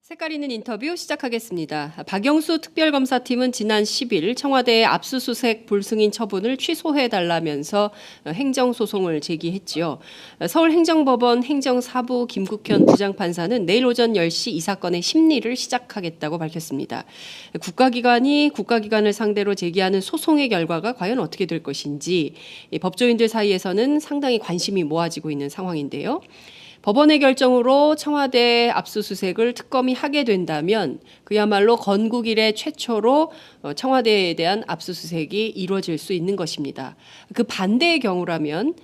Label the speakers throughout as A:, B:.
A: 색깔 있는 인터뷰 시작하겠습니다. 박영수 특별검사팀은 지난 10일 청와대의 압수수색 불승인 처분을 취소해달라면서 행정소송을 제기했지요. 서울행정법원 행정사부 김국현 부장판사는 내일 오전 10시 이 사건의 심리를 시작하겠다고 밝혔습니다. 국가기관을 상대로 제기하는 소송의 결과가 과연 어떻게 될 것인지 법조인들 사이에서는 상당히 관심이 모아지고 있는 상황인데요. 법원의 결정으로 청와대 압수수색을 특검이 하게 된다면 그야말로 건국 이래 최초로 청와대에 대한 압수수색이 이루어질 수 있는 것입니다. 그 반대의 경우라면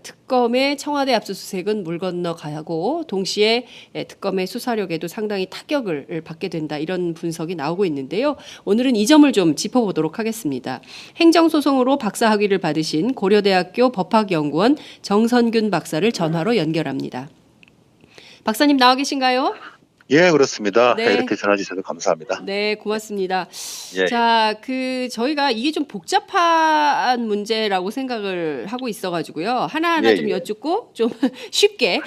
A: 특검의 청와대 압수수색은 물 건너가고 동시에 특검의 수사력에도 상당히 타격을 받게 된다, 이런 분석이 나오고 있는데요. 오늘은 이 점을 좀 짚어보도록 하겠습니다. 행정소송으로 박사학위를 받으신 고려대학교 법학연구원 정선균 박사를 전화로 연결합니다. 박사님 나와 계신가요?
B: 예, 그렇습니다.
A: 네.
B: 이렇게 전화 주셔서 감사합니다.
A: 네, 고맙습니다.
B: 예.
A: 자, 저희가 이게 좀 복잡한 문제라고 생각을 하고 있어가지고요. 하나하나
B: 예,
A: 좀
B: 예.
A: 여쭙고 좀 쉽게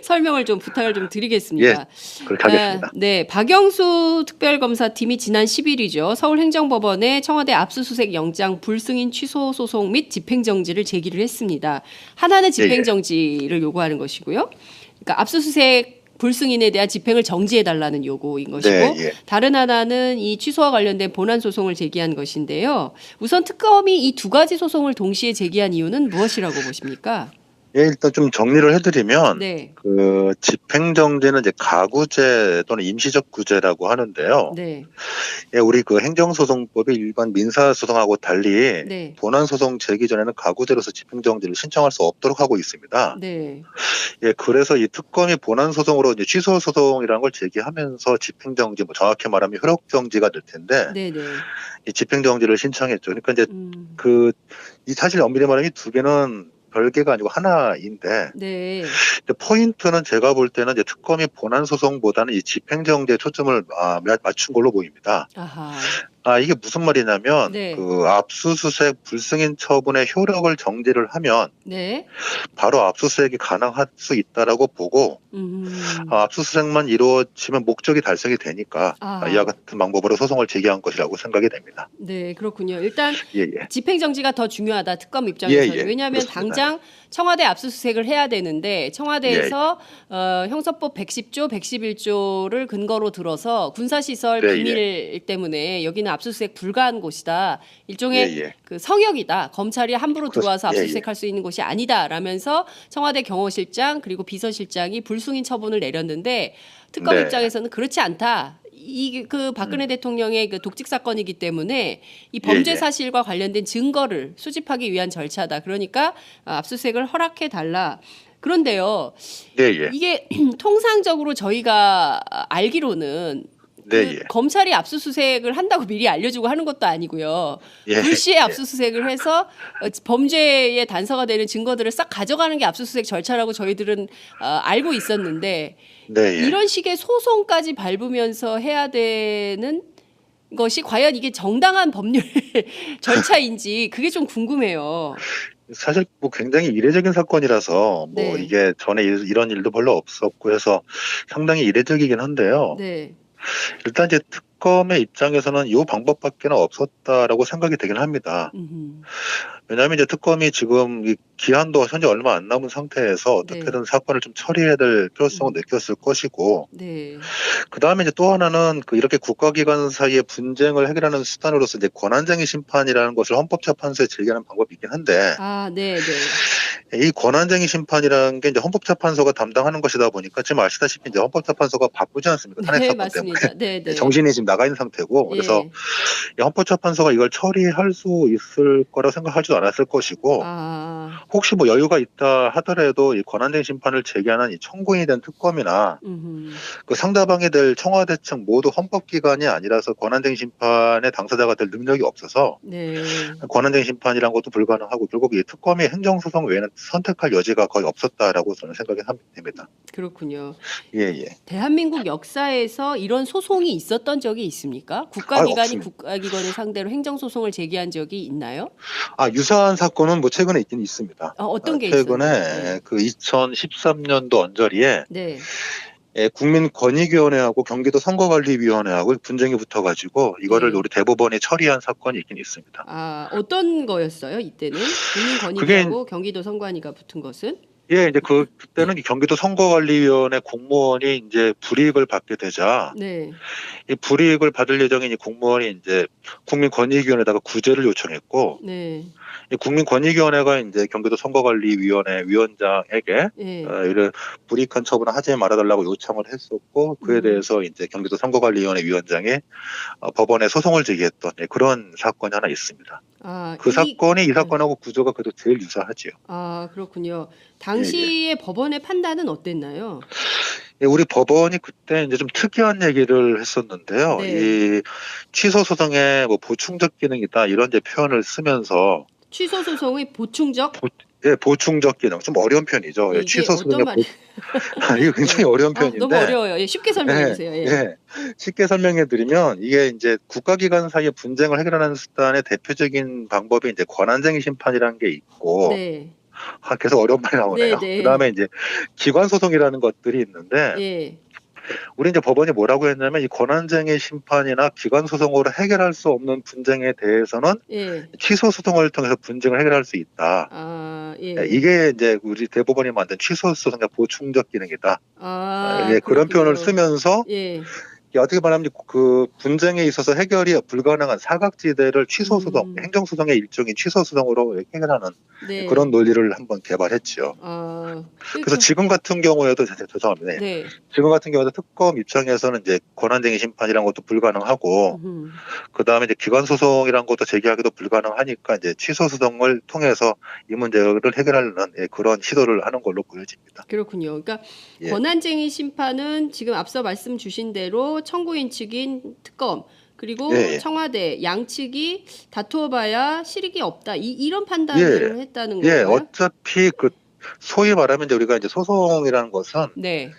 A: 설명을 좀 부탁을 좀 드리겠습니다.
B: 그렇게 하겠습니다.
A: 네, 박영수 특별검사팀이 지난 10일이죠. 서울행정법원에 청와대 압수수색 영장 불승인 취소 소송 및 집행정지를 제기를 했습니다. 하나는 집행정지를 요구하는 것이고요. 그러니까 압수수색 불승인에 대한 집행을 정지해달라는 요구인 것이고,
B: 네,
A: 다른 하나는 이 취소와 관련된 본안 소송을 제기한 것인데요. 우선 특검이 이 두 가지 소송을 동시에 제기한 이유는 무엇이라고 보십니까?
B: 예, 일단 좀 정리를 해드리면,
A: 네.
B: 그 집행정지는 이제 가구제 또는 임시적 구제라고 하는데요.
A: 네.
B: 예, 우리 그 행정소송법이 일반 민사소송하고 달리
A: 네.
B: 본안소송 제기 전에는 가구제로서 집행정지를 신청할 수 없도록 하고 있습니다.
A: 네.
B: 예, 그래서 이 특검이 본안소송으로 이제 취소소송이라는 걸 제기하면서 집행정지, 뭐 정확히 말하면 효력정지가 될 텐데,
A: 네. 네.
B: 이 집행정지를 신청했죠. 그러니까 이제 이 사실 엄밀히 말하면 이 두 개는 별개가 아니고 하나인데,
A: 네.
B: 포인트는 제가 볼 때는 이제 특검이 본안 소송보다는 이 집행정지에 초점을 맞춘 걸로 보입니다.
A: 아하.
B: 이게 무슨 말이냐면,
A: 네.
B: 그 압수수색 불승인 처분의 효력을 정지를 하면
A: 네.
B: 바로 압수수색이 가능할 수 있다라고 보고, 압수수색만 이루어지면 목적이 달성이 되니까 이와 같은 방법으로 소송을 제기한 것이라고 생각이 됩니다.
A: 네, 그렇군요. 일단
B: 예.
A: 집행정지가 더 중요하다, 특검 입장에서는.
B: 예,
A: 왜냐하면
B: 그렇습니다.
A: 당장 청와대 압수수색을 해야 되는데 청와대에서 형사법 110조, 111조를 근거로 들어서 군사시설 비밀 때문에 여기는 압수수색 불가한 곳이다. 일종의 그 성역이다. 검찰이 함부로 들어와서 압수수색할 수 있는 곳이 아니다라면서 청와대 경호실장 그리고 비서실장이 불승인 처분을 내렸는데 특검 입장에서는 그렇지 않다. 그 박근혜 대통령의 그 독직 사건이기 때문에 이 범죄 사실과 관련된 증거를 수집하기 위한 절차다. 그러니까 압수수색을 허락해 달라. 그런데요, 이게 통상적으로 저희가 알기로는 검찰이 압수수색을 한다고 미리 알려주고 하는 것도 아니고요. 불시에 압수수색을 해서 범죄의 단서가 되는 증거들을 싹 가져가는 게 압수수색 절차라고 저희들은 알고 있었는데 이런 식의 소송까지 밟으면서 해야 되는 것이 과연 이게 정당한 법률 절차인지 그게 좀 궁금해요.
B: 사실 뭐 굉장히 이례적인 사건이라서 뭐 이게 전에 이런 일도 별로 없었고 해서 상당히 이례적이긴 한데요. 일단 이제 특검의 입장에서는 이 방법밖에는 없었다라고 생각이 되긴 합니다. 왜냐하면 이제 특검이 지금 이 기한도 현재 얼마 안 남은 상태에서 어떻게든 사건을 좀 처리해야 될 필요성을 느꼈을 것이고, 그 다음에 이제 또 하나는 이렇게 국가기관 사이의 분쟁을 해결하는 수단으로서 이제 권한쟁의 심판이라는 것을 헌법재판소에 제기하는 방법이 있긴 한데, 이 권한쟁의 심판이라는 게 이제 헌법재판소가 담당하는 것이다 보니까 지금 아시다시피 이제 헌법재판소가 바쁘지 않습니까? 탄핵 사건 때문에 정신이 지금 나가 있는 상태고, 그래서 이 헌법재판소가 이걸 처리할 수 있을 거라고 생각하지도 않았을 것이고, 혹시 뭐 여유가 있다 하더라도 이 권한쟁의 심판을 제기하는 이 청구인이 된 특검이나 그 상대방이 될 청와대 측 모두 헌법기관이 아니라서 권한쟁의 심판의 당사자가 될 능력이 없어서 권한쟁의 심판이란 것도 불가능하고 결국 이 특검이 행정소송 외에는 선택할 여지가 거의 없었다라고 저는 생각이 됩니다.
A: 그렇군요.
B: 예.
A: 대한민국 역사에서 이런 소송이 있었던 적이 있습니까? 국가기관이 국가기관을 상대로 행정소송을 제기한 적이 있나요?
B: 유사한 사건은 뭐 최근에 있긴 있습니다.
A: 어떤 게 있었나요?
B: 최근에 그 2013년도 언저리에 예, 국민권익위원회하고 경기도 선거관리위원회하고 분쟁이 붙어가지고 이거를
A: 네.
B: 우리 대법원이 처리한 사건이 있긴 있습니다.
A: 아, 어떤 거였어요? 이때는
B: 그게
A: 국민권익위하고 경기도 선관위가 붙은 것은?
B: 예, 이제 그때는 이 경기도 선거관리위원회 공무원이 이제 불이익을 받게 되자
A: 네.
B: 이 불이익을 받을 예정인 이 공무원이 이제 국민권익위원회에다가 구제를 요청했고
A: 네.
B: 이 국민권익위원회가 이제 경기도 선거관리위원회 위원장에게
A: 네.
B: 이를 불이익한 처분을 하지 말아달라고 요청을 했었고 그에 대해서 이제 경기도 선거관리위원회 위원장이 법원에 소송을 제기했던 그런 사건이 하나 있습니다.
A: 아,
B: 그 사건이 이
A: 네.
B: 사건하고 구조가 그래도 제일 유사하지요.
A: 아, 그렇군요. 당시의 법원의 판단은 어땠나요?
B: 예, 우리 법원이 그때 이제 좀 특이한 얘기를 했었는데요.
A: 네.
B: 이 취소 소송에 뭐 보충적 기능이 있다 이런 이제 표현을 쓰면서
A: 취소 소송의 보충적?
B: 예, 보충적 기능 좀 어려운 표현이죠. 예,
A: 이게
B: 취소
A: 어떤
B: 소송의
A: 말이?
B: 이거 굉장히 어려운 표현인데
A: 너무 어려워요. 예, 쉽게 설명해 주세요. 예.
B: 예, 쉽게 설명해 드리면 이게 이제 국가기관 사이의 분쟁을 해결하는 수단의 대표적인 방법이 이제 권한쟁의 심판이라는 게 있고
A: 네.
B: 계속 어려운 말이 나오네요.
A: 네.
B: 그다음에 이제 기관 소송이라는 것들이 있는데
A: 예.
B: 우리 이제 법원이 뭐라고 했냐면 이 권한쟁의 심판이나 기관 소송으로 해결할 수 없는 분쟁에 대해서는
A: 예.
B: 취소 소송을 통해서 분쟁을 해결할 수 있다.
A: 아, 예.
B: 이게 이제 우리 대법원이 만든 취소 소송의 보충적 기능이다.
A: 아,
B: 그런 표현을 쓰면서
A: 예.
B: 어떻게 말하면 그 분쟁에 있어서 해결이 불가능한 사각지대를 취소 소송, 행정 소송의 일종인 취소 소송으로 해결하는
A: 네.
B: 그런 논리를 한번 개발했죠.
A: 아,
B: 그래서 지금 같은 경우에도 죄송합니다.
A: 네.
B: 지금 같은 경우도 특검 입장에서는 이제 권한쟁의 심판이란 것도 불가능하고, 그 다음에 이제 기관 소송이란 것도 제기하기도 불가능하니까 이제 취소 소송을 통해서 이 문제를 해결하려는 그런 시도를 하는 걸로 보여집니다.
A: 그렇군요. 그러니까
B: 예.
A: 권한쟁의 심판은 지금 앞서 말씀 주신 대로 청구인 측인 특검 그리고
B: 예.
A: 청와대 양측이 다투어봐야 실익이 없다. 이런 판단을 했다는 건가요?
B: 예, 어차피 그 소위 말하면 이제 우리가 이제 소송이라는 것은
A: 네.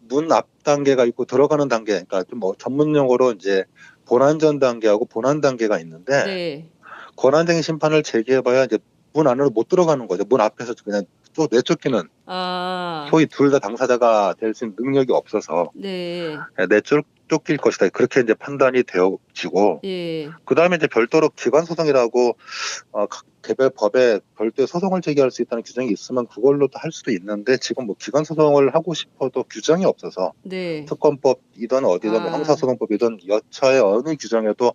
B: 문 앞 단계가 있고 들어가는 단계, 그러니까 좀 뭐 전문 용어로 이제 본안전 단계하고 본안 단계가 있는데
A: 네.
B: 권한쟁의 심판을 제기해봐야 이제 문 안으로 못 들어가는 거죠. 문 앞에서 그냥 또 내쫓기는 소위 둘 다 당사자가 될 수 있는 능력이 없어서
A: 네.
B: 쫓길 것이다. 그렇게 이제 판단이 되어지고,
A: 예.
B: 그 다음에 이제 별도로 기관 소송이라고 각 개별 법에 별도의 소송을 제기할 수 있다는 규정이 있으면 그걸로도 할 수도 있는데 지금 뭐 기관 소송을 하고 싶어도 규정이 없어서
A: 네.
B: 특검법이든 어디든 뭐 형사소송법이든 여차의 어느 규정에도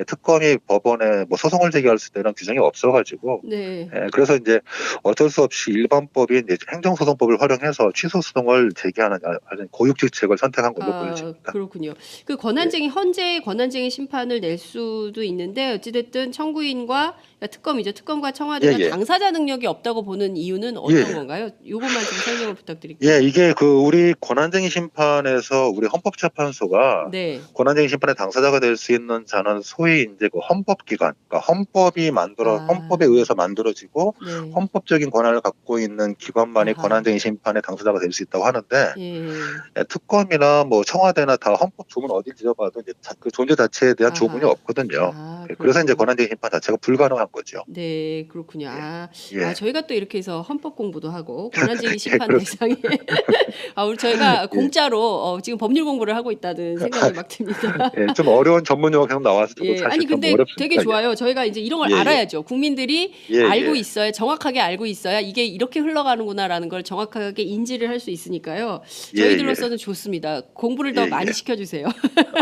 B: 특검이 법원에 뭐 소송을 제기할 수 있다는 규정이 없어가지고
A: 네.
B: 그래서 이제 어쩔 수 없이 일반법인 행정소송법을 활용해서 취소 소송을 제기하는 아주 고육지책을 선택한 걸로 보여집니다.
A: 그렇군요. 그 권한쟁의 현재 권한쟁의 심판을 낼 수도 있는데 어찌됐든 청구인과 특검이죠. 특검과 청와대가 당사자 능력이 없다고 보는 이유는 어떤 건가요? 이것만 좀 설명을 부탁드릴게요.
B: 예, 이게 그 우리 권한쟁의 심판에서 우리 헌법재판소가
A: 네.
B: 권한쟁의 심판의 당사자가 될 수 있는 자는 소위 이제 그 헌법기관, 그러니까 헌법에 의해서 만들어지고
A: 네.
B: 헌법적인 권한을 갖고 있는 기관만이 권한쟁의 심판의 당사자가 될 수 있다고 하는데 특검이나 뭐 청와대나 다 헌법 조문 어디 뒤져봐도 이제 그 존재 자체에 대한 조문이 없거든요. 그래서 이제 권한쟁의 심판 자체가 불가능한 거죠.
A: 네, 그렇군요.
B: 예.
A: 저희가 또 이렇게 해서 헌법 공부도 하고 권한쟁의 심판 대상에 우리 저희가 공짜로 지금 법률 공부를 하고 있다는 생각이 막 듭니다.
B: 예, 좀 어려운 전문 용어가 계속 나와서 저도 사실
A: 아니 근데
B: 어렵습니다.
A: 되게 좋아요. 저희가 이제 이런 걸 알아야죠. 국민들이 알고 있어야 정확하게 알고 있어야 이게 이렇게 흘러가는구나라는 걸 정확하게 인지를 할 수 있으니까요. 저희들로서는 좋습니다. 공부를 더 많이 시켜주세요.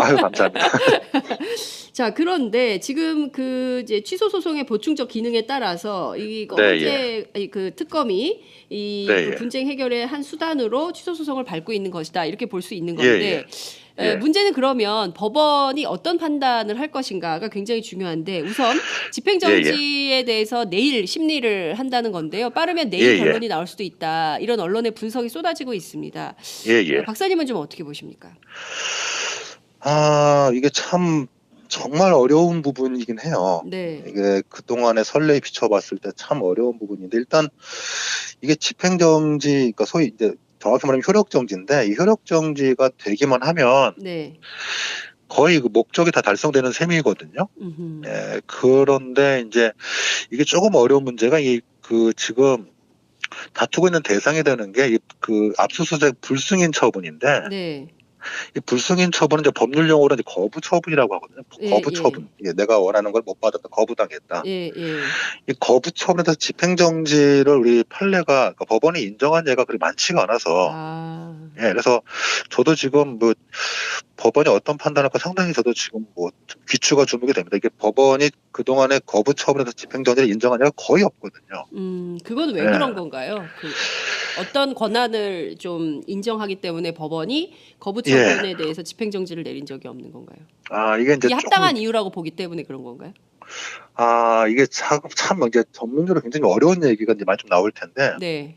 B: 아유, 감사합니다.
A: 자, 그런데 지금 그 이제 취소 소송의 보충적 기능에 따라서 이거 현재 그 특검이 그 분쟁 해결의 한 수단으로 취소 소송을 밟고 있는 것이다 이렇게 볼 수 있는 건데. 문제는 그러면 법원이 어떤 판단을 할 것인가가 굉장히 중요한데 우선 집행정지에 대해서 내일 심리를 한다는 건데요. 빠르면 내일 결론이 나올 수도 있다. 이런 언론의 분석이 쏟아지고 있습니다. 박사님은 좀 어떻게 보십니까?
B: 이게 참 정말 어려운 부분이긴 해요.
A: 네.
B: 이게 그동안의 선례에 비춰봤을 때 참 어려운 부분인데 일단 이게 집행정지, 그러니까 소위 이제 정확히 말하면 효력정지인데 이 효력정지가 되기만 하면 거의 그 목적이 다 달성되는 셈이거든요. 그런데 이제 이게 조금 어려운 문제가 그 지금 다투고 있는 대상이 되는 게 그 압수수색 불승인 처분인데
A: 네.
B: 이 불승인 처분은 이제 법률 용어로 이제 거부 처분이라고 하거든요. 거부 처분. 이게 내가 원하는 걸 못 받았다, 거부당했다. 이 거부 처분에서 집행정지를 우리 판례가 그러니까 법원이 인정한 예가 그리 많지가 않아서. 예, 그래서 저도 지금 뭐 법원이 어떤 판단할까 상당히 저도 지금 뭐 귀추가 주목이 됩니다. 이게 법원이 그동안에 거부 처분에서 집행정지를 인정한 예가 거의 없거든요.
A: 그건 왜 그런 건가요? 어떤 권한을 좀 인정하기 때문에 법원이 거부 처분에 대해서 집행정지를 내린 적이 없는 건가요?
B: 이게 이제
A: 합당한 이유라고 보기 때문에 그런 건가요?
B: 이게 참 이제 전문적으로 굉장히 어려운 얘기가 이제 많이 좀 나올 텐데.
A: 네.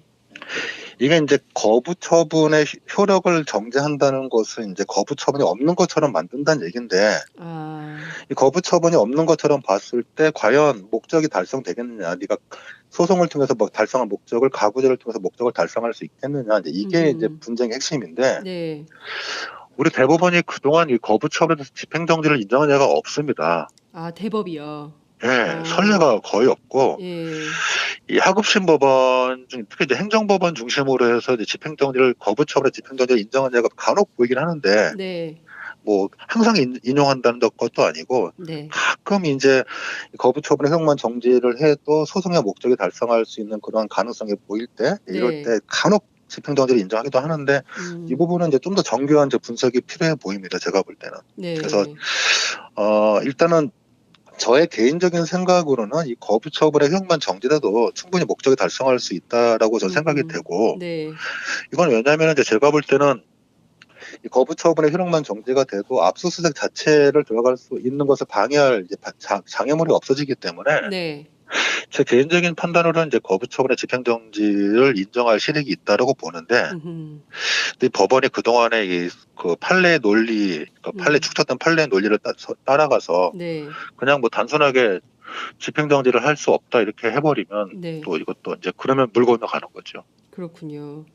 B: 이게 이제 거부 처분의 효력을 정지한다는 것은 이제 거부 처분이 없는 것처럼 만든다는 얘기인데. 이 거부 처분이 없는 것처럼 봤을 때 과연 목적이 달성되겠느냐, 네가 소송을 통해서 달성한 목적을 가구제를 통해서 목적을 달성할 수 있겠느냐, 이게 이제 분쟁의 핵심인데.
A: 네.
B: 우리 대법원이 그동안 이 거부 처분에서 집행정지를 인정한 예가 없습니다.
A: 대법이요.
B: 예, 선례가 거의 없고. 이 하급심 법원 중 특히 이제 행정법원 중심으로 해서 이제 집행정지를 거부 처분에 집행정지를 인정한 예가 간혹 보이긴 하는데.
A: 네.
B: 뭐 항상 인용한다는 것도 아니고 가끔 이제 거부 처분의 형만 정지를 해도 소송의 목적이 달성할 수 있는 그런 가능성이 보일 때 이럴 때 간혹 집행정지를 인정하기도 하는데 이 부분은 이제 좀 더 정교한 이제 분석이 필요해 보입니다. 제가 볼 때는. 그래서 일단은 저의 개인적인 생각으로는 이 거부 처분의 형만 정지돼도 충분히 목적이 달성할 수 있다라고 저는 생각이 되고. 이건 왜냐하면 이제 제가 볼 때는 이 거부 처분의 효력만 정지가 돼도 압수수색 자체를 들어갈 수 있는 것을 방해할 이제 장애물이 없어지기 때문에. 제 개인적인 판단으로는 이제 거부 처분의 집행정지를 인정할 실익이 있다라고 보는데. 근데 법원이 그동안에 그 판례 논리, 판례 축적된 판례 논리를 따라가서 그냥 뭐 단순하게 집행정지를 할 수 없다 이렇게 해버리면 또 이것도 이제 그러면 물 건너가는 거죠.
A: 그렇군요.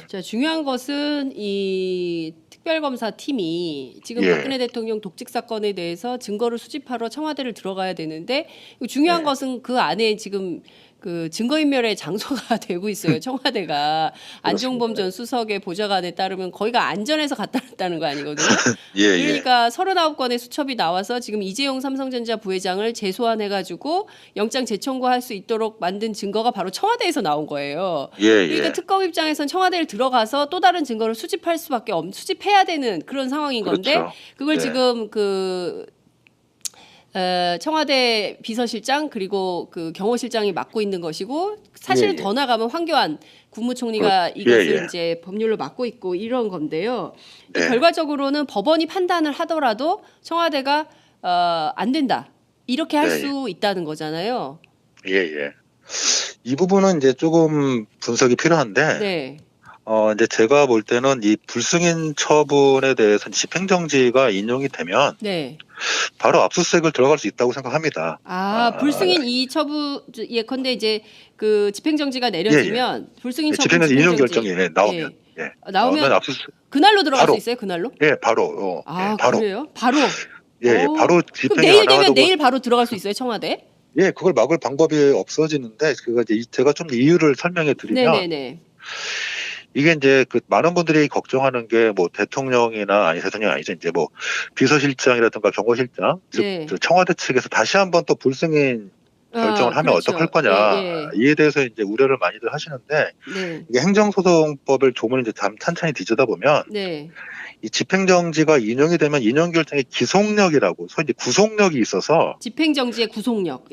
A: 자, 중요한 것은 이 특별검사팀이 지금 박근혜 대통령 독직 사건에 대해서 증거를 수집하러 청와대를 들어가야 되는데 중요한 것은 그 안에 지금 그 증거인멸의 장소가 되고 있어요. 청와대가 안종범 전 수석의 보좌관에 따르면 거기가 안전해서 갖다 놨다는 거 아니거든요. 그러니까 39건의 수첩이 나와서 지금 이재용 삼성전자 부회장을 재소환해가지고 영장 재청구할 수 있도록 만든 증거가 바로 청와대에서 나온 거예요. 그러니까 특검 입장에선 청와대를 들어가서 또 다른 증거를 수집할 수밖에 수집해야 되는 그런 상황인 건데 그걸 지금 청와대 비서실장 그리고 그 경호실장이 맡고 있는 것이고 사실은 더 나가면 황교안 국무총리가 이것을 이제 법률로 맡고 있고 이런 건데요. 결과적으로는 법원이 판단을 하더라도 청와대가 안 된다 이렇게 할 수 있다는 거잖아요.
B: 이 부분은 이제 조금 분석이 필요한데. 이제 제가 볼 때는 이 불승인 처분에 대해서 집행정지가 인용이 되면 바로 압수수색을 들어갈 수 있다고 생각합니다.
A: 불승인 이 처분 예컨대 이제 그 집행정지가 내려지면 불승인 처분
B: 집행정지 인용 결정이 나오면 압수수색
A: 그날로 들어갈 수 있어요? 그날로?
B: 바로.
A: 바로. 그래요? 바로.
B: 바로 집행이
A: 그럼 내일 되면 내일 바로 들어갈 수 있어요, 청와대?
B: 그걸 막을 방법이 없어지는데 그거 이제 제가 좀 이유를 설명해 드리면. 이게 이제 그 많은 분들이 걱정하는 게 뭐 대통령이나 대통령 아니죠. 이제 뭐 비서실장이라든가 경호실장, 즉 청와대 측에서 다시 한번 또 불승인 결정을 하면 어떡할 거냐. 이에 대해서 이제 우려를 많이들 하시는데 이게 행정소송법을 조문을 이제 찬찬히 뒤져다 보면 이 집행정지가 인용이 되면 인용 결정의 기속력이라고 소위 이제 구속력이 있어서
A: 집행정지의 구속력.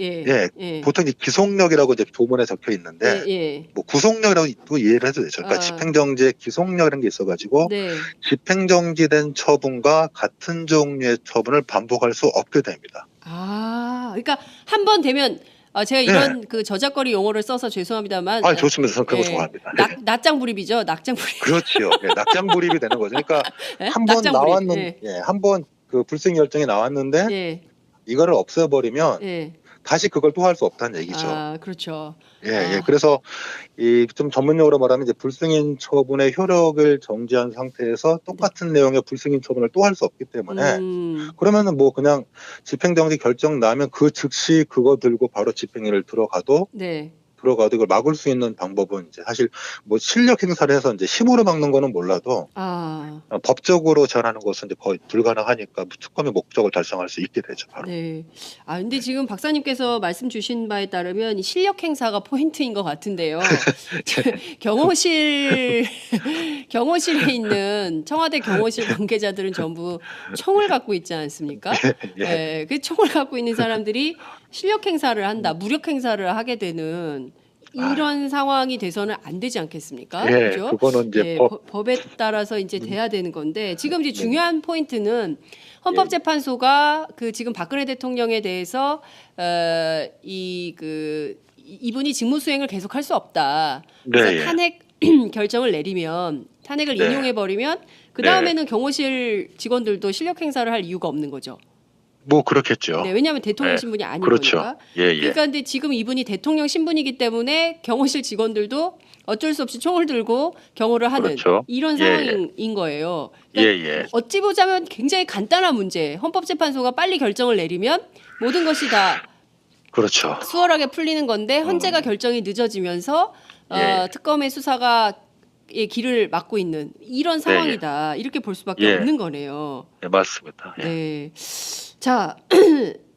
B: 보통 이제 기속력이라고 이제 조문에 적혀 있는데 뭐 구속력이라고 또 이해를 해도 되죠. 그러니까 집행정지의 기속력이라는 게 있어가지고 집행정지된 처분과 같은 종류의 처분을 반복할 수 없게 됩니다.
A: 그러니까 한 번 되면 제가 이런 그 저작거리 용어를 써서 죄송합니다만.
B: 좋습니다. 저는 그런 거 좋아합니다.
A: 낙장불입이죠. 낙장불입.
B: 그렇죠. 낙장불입이 되는 거죠. 그러니까 한 번 나왔는데, 한 번 그 불승인 결정이 나왔는데 이거를 없애버리면 다시 그걸 또 할 수 없다는 얘기죠.
A: 그렇죠.
B: 그래서 이 좀 전문용어로 말하면 이제 불승인 처분의 효력을 정지한 상태에서 똑같은 내용의 불승인 처분을 또 할 수 없기 때문에 그러면은 뭐 그냥 집행정지 결정 나면 그 즉시 그거 들고 바로 집행유예를 들어가도 들어가도 이걸 막을 수 있는 방법은 이제 사실 뭐 실력 행사를 해서 이제 힘으로 막는 거는 몰라도 법적으로 제한하는 것은 이제 거의 불가능하니까 특검의 목적을 달성할 수 있게 되죠. 바로.
A: 네. 근데 지금 박사님께서 말씀 주신 바에 따르면 실력 행사가 포인트인 것 같은데요. 경호실에 있는 청와대 경호실 관계자들은 전부 총을 갖고 있지 않습니까? 네. 그 총을 갖고 있는 사람들이 실력 행사를 한다, 무력 행사를 하게 되는 이런 상황이 돼서는 안 되지 않겠습니까?
B: 예,
A: 그죠?
B: 그거는 이제
A: 법에 따라서 이제 돼야 되는 건데 지금 이제 중요한 포인트는 헌법재판소가 그 지금 박근혜 대통령에 대해서 이분이 직무수행을 계속할 수 없다. 그래서 탄핵 결정을 내리면 탄핵을 인용해 버리면 그 다음에는 경호실 직원들도 실력 행사를 할 이유가 없는 거죠.
B: 뭐 그렇겠죠.
A: 네, 왜냐하면 대통령 신분이 아닌
B: 그렇죠.
A: 거니까. 그러니까 근데 지금 이분이 대통령 신분이기 때문에 경호실 직원들도 어쩔 수 없이 총을 들고 경호를 하는 이런 상황인 거예요. 그러니까 어찌 보자면 굉장히 간단한 문제. 헌법재판소가 빨리 결정을 내리면 모든 것이 다
B: 그렇죠.
A: 수월하게 풀리는 건데 헌재가 결정이 늦어지면서 특검의 수사가 길을 막고 있는 이런 상황이다. 이렇게 볼 수밖에 없는 거네요.
B: 네, 맞습니다.
A: 네. 자,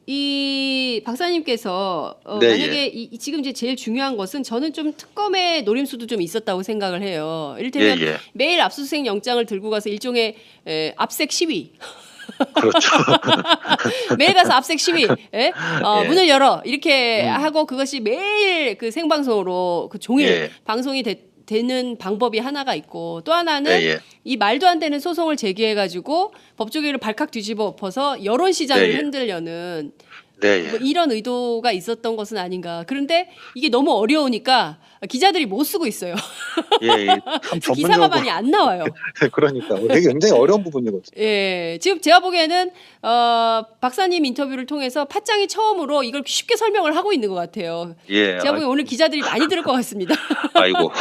A: 이 박사님께서 만약에 지금 이제 제일 중요한 것은 저는 좀 특검의 노림수도 좀 있었다고 생각을 해요. 이를테면 매일 압수수색 영장을 들고 가서 일종의 압색 시위.
B: 그렇죠.
A: 매일 가서 압색 시위, 문을 열어 이렇게 하고 그것이 매일 그 생방송으로 그 종일 방송이 되는 방법이 하나가 있고 또 하나는 이 말도 안 되는 소송을 제기해가지고 법조계를 발칵 뒤집어 엎어서 여론 시장을 흔들려는 뭐 이런 의도가 있었던 것은 아닌가. 그런데 이게 너무 어려우니까 기자들이 못 쓰고 있어요.
B: 참
A: 기사가 많이 안 나와요.
B: 그러니까 되게 굉장히 어려운 부분이거든요.
A: 지금 제가 보기에는 박사님 인터뷰를 통해서 팟짱이 처음으로 이걸 쉽게 설명을 하고 있는 것 같아요. 제가 보기엔 오늘 기자들이 많이 들을 것 같습니다.
B: 아이고.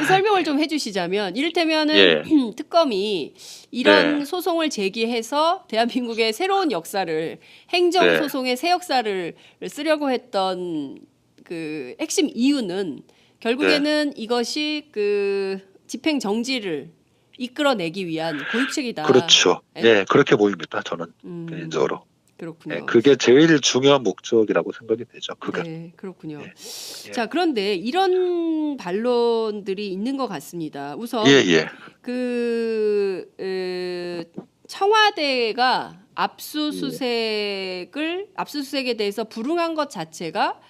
A: 설명을 좀 해주시자면 이를테면은 특검이 이런 소송을 제기해서 대한민국의 새로운 역사를 행정소송의 새 역사를 쓰려고 했던 그 핵심 이유는 결국에는 이것이 그 집행 정지를 이끌어내기 위한 고유책이다.
B: 그렇죠. 그렇게 보입니다. 저는 개인적으로.
A: 그렇군요.
B: 그게 제일 중요한 목적이라고 생각이 되죠.
A: 네, 그렇군요. 자, 그런데 이런 반론들이 있는 것 같습니다. 우선 청와대가 압수수색에 대해서 불응한 것 자체가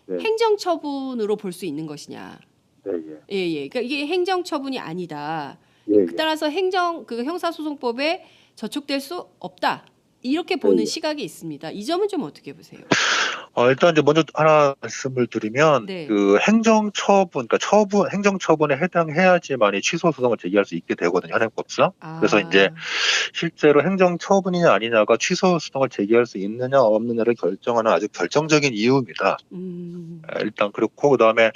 A: 행정처분으로 볼 수 있는 것이냐? 그러니까 이게 행정처분이 아니다. 따라서 형사소송법에 저촉될 수 없다. 이렇게 보는 시각이 있습니다. 이 점은 좀 어떻게 보세요?
B: 일단 이제 먼저 하나 말씀을 드리면 그 행정처분, 그러니까 행정처분에 해당해야지만이 취소 소송을 제기할 수 있게 되거든요. 현행법상. 그래서 이제 실제로 행정처분이냐 아니냐가 취소 소송을 제기할 수 있느냐 없느냐를 결정하는 아주 결정적인 이유입니다. 일단 그렇고 그다음에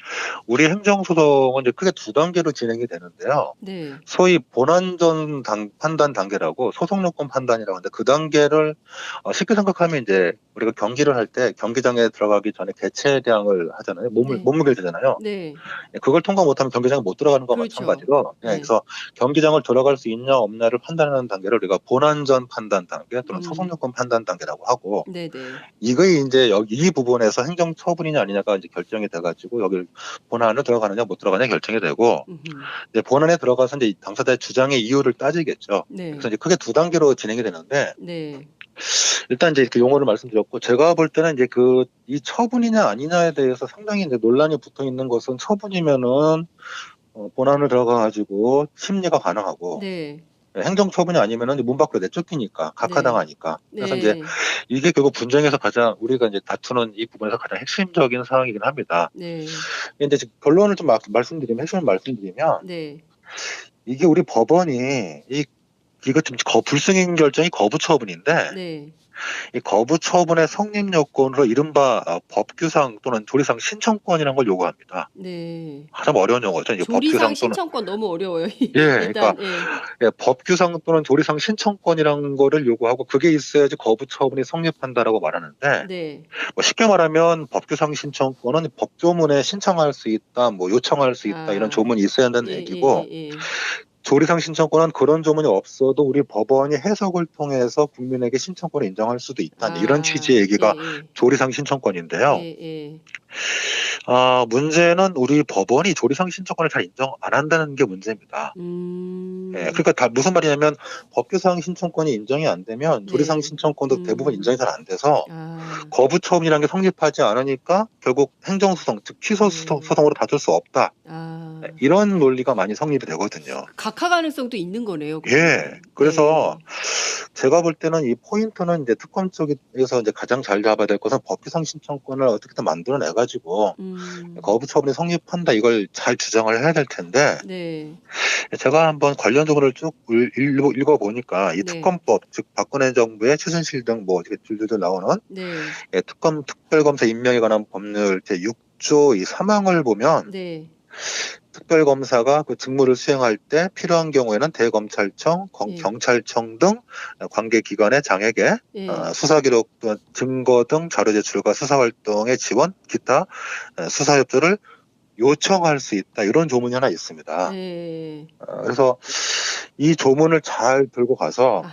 B: 우리 행정소송은 이제 크게 두 단계로 진행이 되는데요. 소위 본안전 판단 단계라고 소송요건 판단이라고 하는데 그 단계를 쉽게 생각하면 이제 우리가 경기를 할 때 경기장에 들어가기 전에 개체량을 하잖아요. 몸무게를 재잖아요. 그걸 통과 못하면 경기장에 못 들어가는 것과 마찬가지로 그래서 경기장을 들어갈 수 있냐 없냐를 판단하는 단계를 우리가 본안전 판단 단계 또는 소송요건 판단 단계라고 하고 이거에 이제 이 부분에서 행정처분이냐 아니냐가 이제 결정이 돼가지고 여기 본안으로 들어가느냐 못 들어가느냐 결정이 되고 이제 본안에 들어가서 이제 당사자의 주장의 이유를 따지겠죠. 그래서 이제 크게 두 단계로 진행이 되는데 일단 이제 그 용어를 말씀드렸고 제가 볼 때는 이제 이 처분이냐 아니냐에 대해서 상당히 이제 논란이 붙어 있는 것은 처분이면은 본안을 들어가 가지고 심리가 가능하고 행정처분이 아니면은 문 밖으로 내쫓기니까 각하당하니까 그래서 이제 이게 결국 분쟁에서 가장 우리가 이제 다투는 이 부분에서 가장 핵심적인 상황이긴 합니다. 근데 이제 결론을 좀 핵심을 말씀드리면 이게 우리 법원이 이 이거 좀 불승인 결정이 거부 처분인데
A: 네.
B: 이 거부 처분의 성립 요건으로 이른바 법규상 또는 조리상 신청권이라는 걸 요구합니다.
A: 네.
B: 참 어려운 용어죠. 이게
A: 조리상
B: 법규상 또는
A: 신청권 너무 어려워요.
B: 예,
A: 일단
B: 그러니까 법규상 또는 조리상 신청권이라는 거를 요구하고 그게 있어야지 거부 처분이 성립한다라고 말하는데
A: 네.
B: 뭐 쉽게 말하면 법규상 신청권은 법조문에 신청할 수 있다, 뭐 요청할 수 있다 이런 조문이 있어야 한다는 얘기고 조리상 신청권은 그런 조문이 없어도 우리 법원이 해석을 통해서 국민에게 신청권을 인정할 수도 있다. 이런 취지의 얘기가 조리상 신청권인데요. 문제는 우리 법원이 조리상 신청권을 잘 인정 안 한다는 게 문제입니다. 예, 그러니까 무슨 말이냐면 법규상 신청권이 인정이 안 되면 조리상 신청권도 대부분 인정이 잘 안 돼서 거부 처분이라는 게 성립하지 않으니까 결국 행정소송, 즉 취소 소송으로 다툴 수 없다. 이런 논리가 많이 성립이 되거든요.
A: 각하 가능성도 있는 거네요.
B: 예, 그래서 제가 볼 때는 이 포인트는 이제 특검 쪽에서 이제 가장 잘 잡아야 될 것은 법규상 신청권을 어떻게든 만들어내가지고 거부 처분이 성립한다 이걸 잘 주장을 해야 될 텐데 제가 한번 관련 조문을 쭉 읽어보니까 이 특검법 즉 박근혜 정부의 최순실 등 뭐 이렇게 줄줄줄 나오는 특검 특별검사 임명에 관한 법률 제6조 이 3항을 보면 특별검사가 그 직무를 수행할 때 필요한 경우에는 대검찰청, 경찰청 등 관계기관의 장에게 수사기록 또는 증거 등 자료 제출과 수사활동의 지원, 기타 수사협조를 요청할 수 있다. 이런 조문이 하나 있습니다. 그래서 이 조문을 잘 들고 가서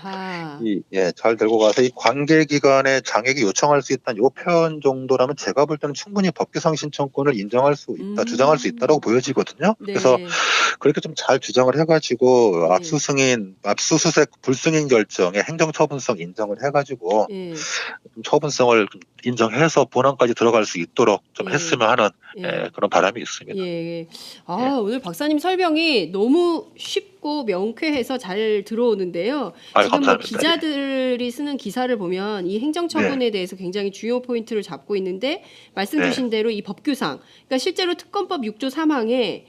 B: 잘 들고 가서 이 관계기관의 장에게 요청할 수 있다는 이 표현 정도라면 제가 볼 때는 충분히 법규상 신청권을 인정할 수 있다, 주장할 수 있다라고 보여지거든요. 그래서 그렇게 좀 잘 주장을 해가지고 압수수색 불승인 결정에 행정처분성 인정을 해가지고 좀 처분성을 인정해서 본안까지 들어갈 수 있도록 좀 했으면 하는 그런 바람이 있습니다.
A: 오늘 박사님 설명이 너무 쉽고 명쾌해서 잘 들어오는데요. 지금 뭐 기자들이 쓰는 기사를 보면 이 행정처분에 대해서 굉장히 주요 포인트를 잡고 있는데 말씀 주신 대로 이 법규상, 그러니까 실제로 특검법 6조 3항에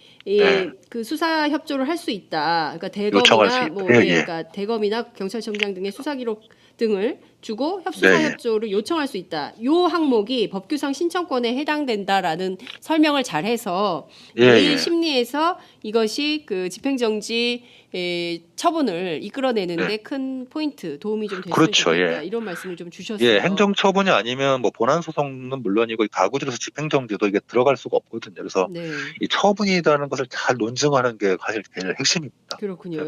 A: 그 수사 협조를 할 수 있다. 그러니까 대검이나 그러니까 대검이나 경찰청장 등의 수사 기록 등을 주고 수사 협조를 요청할 수 있다. 요 항목이 법규상 신청권에 해당된다라는 설명을 잘해서 내일 심리에서 이것이 그 집행정지 처분을 이끌어내는데 큰 포인트 도움이 좀 됐으면 좋겠다. 이런 말씀을 좀 주셨어요.
B: 행정처분이 아니면 뭐 본안소송은 물론이고 가구들에서 집행정지도 이게 들어갈 수가 없거든요. 그래서 이 처분이라는 것을 잘 논증하는 게 사실 제일 핵심입니다.
A: 그렇군요.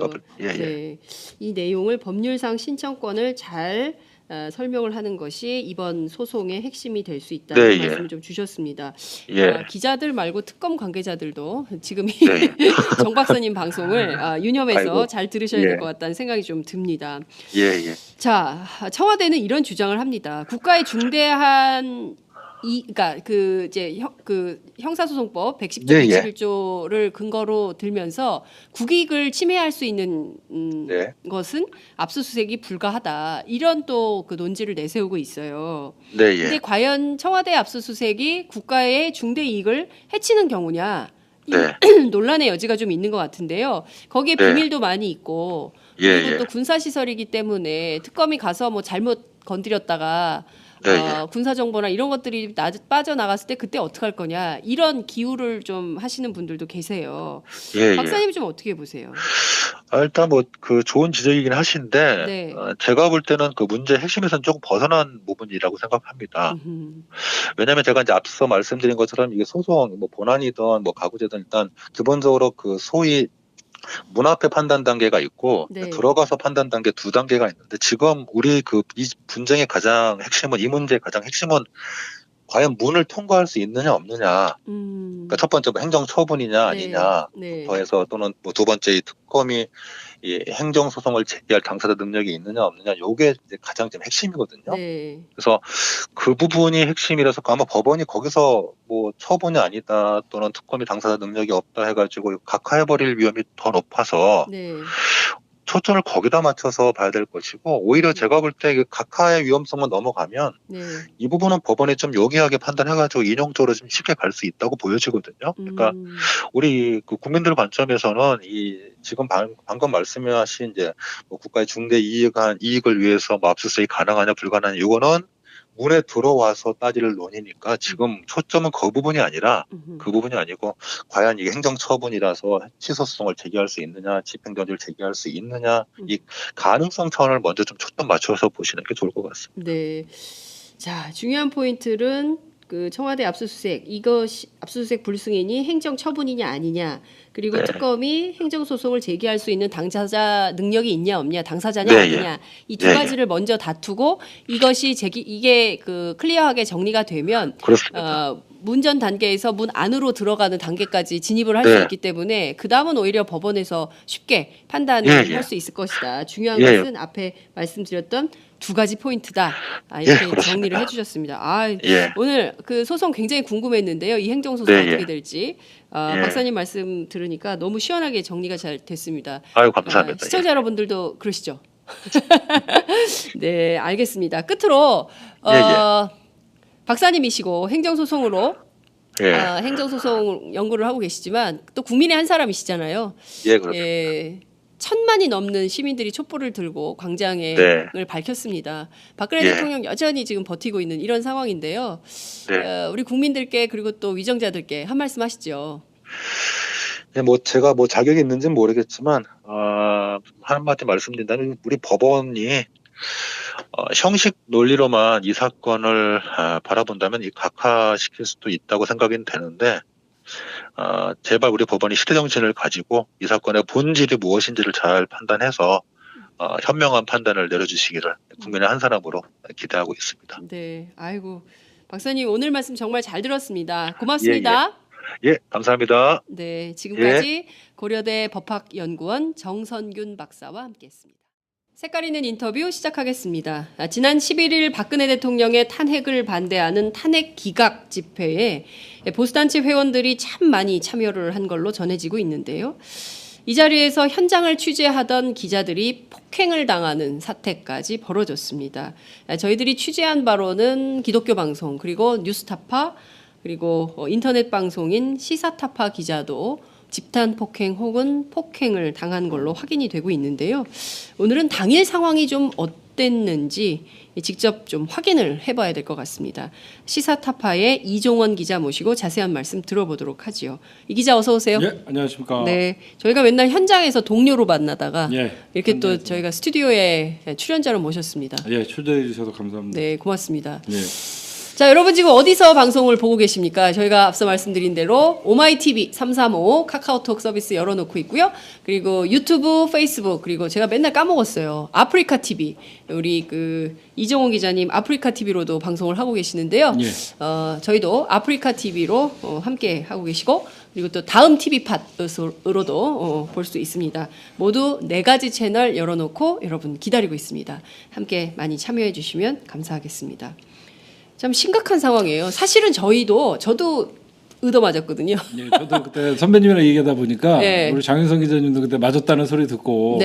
A: 이 내용을 법률상 신청권을 잘 설명을 하는 것이 이번 소송의 핵심이 될 수 있다는 말씀을 좀 주셨습니다. 기자들 말고 특검 관계자들도 지금 정 박사님 방송을 유념해서 잘 들으셔야 될 것 같다는 생각이 좀 듭니다. 자, 청와대는 이런 주장을 합니다. 국가의 중대한 그러니까 그 형사소송법 110조 111조를 근거로 들면서 국익을 침해할 수 있는 것은 압수수색이 불가하다. 이런 또 그 논지를 내세우고 있어요. 근데 과연 청와대 압수수색이 국가의 중대 이익을 해치는 경우냐? 논란의 여지가 좀 있는 것 같은데요. 거기에 비밀도 많이 있고 그리고 또 군사시설이기 때문에 특검이 가서 뭐 잘못 건드렸다가 군사정보나 이런 것들이 빠져나갔을 때 그때 어떻게 할 거냐 이런 기우를 좀 하시는 분들도 계세요. 박사님 좀 어떻게 보세요?
B: 일단 뭐 그 좋은 지적이긴 하신데 제가 볼 때는 그 문제 핵심에서는 조금 벗어난 부분이라고 생각합니다. 왜냐하면 제가 이제 앞서 말씀드린 것처럼 이게 소송 뭐 본안이든 뭐 가구제든 일단 기본적으로 그 소위 문 앞에 판단 단계가 있고 들어가서 판단 단계 2단계가 있는데 지금 우리 이 분쟁의 가장 핵심은 이 문제의 가장 핵심은 과연 문을 통과할 수 있느냐 없느냐. 그러니까 첫 번째 뭐 행정 처분이냐 아니냐. 더해서 또는 뭐 두 번째 이 특검이 이 행정 소송을 제기할 당사자 능력이 있느냐 없느냐. 요게 이제 가장 좀 핵심이거든요. 그래서 그 부분이 핵심이라서 아마 법원이 거기서 뭐 처분이 아니다 또는 특검이 당사자 능력이 없다 해가지고 각하해버릴 위험이 더 높아서 초점을 거기다 맞춰서 봐야 될 것이고 오히려 제가 볼 때 그 각하의 위험성만 넘어가면 이 부분은 법원이 좀 용이하게 판단해가지고 인용적으로 좀 쉽게 갈 수 있다고 보여지거든요. 그러니까 우리 그 국민들 관점에서는 이 지금 방금 말씀하신 이제 뭐 국가의 중대 이익을 위해서 뭐 압수수색이 가능하냐 불가능하냐 이거는 문에 들어와서 따질 논의니까 지금 초점은 그 부분이 아니라 그 부분이 아니고 과연 이게 행정처분이라서 취소소송을 제기할 수 있느냐 집행정지를 제기할 수 있느냐 이 가능성 차원을 먼저 좀 초점 맞춰서 보시는 게 좋을 것 같습니다.
A: 네. 자, 중요한 포인트는 그 청와대 압수수색 이것이 압수수색 불승인이 행정처분이냐 아니냐 그리고
B: 네.
A: 특검이 행정소송을 제기할 수 있는 당사자 능력이 있냐 없냐 당사자냐 아니냐 이 두 가지를 먼저 다투고 이것이 이게 그 클리어하게 정리가 되면
B: 그렇습니다.
A: 문전 단계에서 문 안으로 들어가는 단계까지 진입을 할 수 있기 때문에 그 다음은 오히려 법원에서 쉽게 판단을 할 수 있을 것이다. 중요한 것은 앞에 말씀드렸던 두 가지 포인트다. 이렇게 정리를 해주셨습니다. 오늘 그 소송 굉장히 궁금했는데요. 이 행정소송 어떻게 될지 박사님 말씀 들으니까 너무 시원하게 정리가 잘 됐습니다.
B: 아유 감사합니다.
A: 시청자 여러분들도 그러시죠? 네, 알겠습니다. 끝으로 박사님이시고 행정소송으로 행정소송 연구를 하고 계시지만 또 국민의 한 사람이시잖아요.
B: 예, 그렇습니다.
A: 1000만이 넘는 시민들이 촛불을 들고 광장을 밝혔습니다. 박근혜 대통령 여전히 지금 버티고 있는 이런 상황인데요. 우리 국민들께 그리고 또 위정자들께 한 말씀 하시죠.
B: 네, 뭐 제가 뭐 자격이 있는지는 모르겠지만 한마디 말씀드린다면 우리 법원이 형식 논리로만 이 사건을 바라본다면 이 각하시킬 수도 있다고 생각이 되는데 제발 우리 법원이 시대정신을 가지고 이 사건의 본질이 무엇인지를 잘 판단해서 현명한 판단을 내려주시기를 국민의 한 사람으로 기대하고 있습니다.
A: 네, 아이고 박사님 오늘 말씀 정말 잘 들었습니다. 고맙습니다.
B: 예, 감사합니다.
A: 네, 지금까지 고려대 법학연구원 정선균 박사와 함께했습니다. 색깔 있는 인터뷰 시작하겠습니다. 지난 11일 박근혜 대통령의 탄핵을 반대하는 탄핵 기각 집회에 보수단체 회원들이 참 많이 참여를 한 걸로 전해지고 있는데요. 이 자리에서 현장을 취재하던 기자들이 폭행을 당하는 사태까지 벌어졌습니다. 저희들이 취재한 바로는 기독교 방송 그리고 뉴스타파 그리고 인터넷 방송인 시사타파 기자도 집단 폭행 혹은 폭행을 당한 걸로 확인이 되고 있는데요. 오늘은 당일 상황이 좀 어땠는지 직접 좀 확인을 해봐야 될 것 같습니다. 시사타파의 이종원 기자 모시고 자세한 말씀 들어보도록 하지요. 이 기자 어서 오세요.
C: 예, 안녕하십니까.
A: 네, 저희가 맨날 현장에서 동료로 만나다가 이렇게 또
C: 현장에서.
A: 저희가 스튜디오에 출연자로 모셨습니다.
C: 예, 초대해 주셔서 감사합니다.
A: 네, 고맙습니다.
C: 예.
A: 자, 여러분 지금 어디서 방송을 보고 계십니까? 저희가 앞서 말씀드린 대로 오마이TV 335 카카오톡 서비스 열어놓고 있고요. 그리고 유튜브, 페이스북 그리고 제가 맨날 까먹었어요. 아프리카TV 우리 그 이정호 기자님 아프리카TV로도 방송을 하고 계시는데요. 저희도 아프리카TV로 함께 하고 계시고 그리고 또 다음 TV팟으로도 볼 수 있습니다. 모두 4가지 채널 열어놓고 여러분 기다리고 있습니다. 함께 많이 참여해 주시면 감사하겠습니다. 참 심각한 상황이에요. 사실은 저도 얻어맞았거든요.
C: 예, 저도 그때 선배님이랑 얘기하다 보니까 우리 장윤성 기자님도 그때 맞았다는 소리 듣고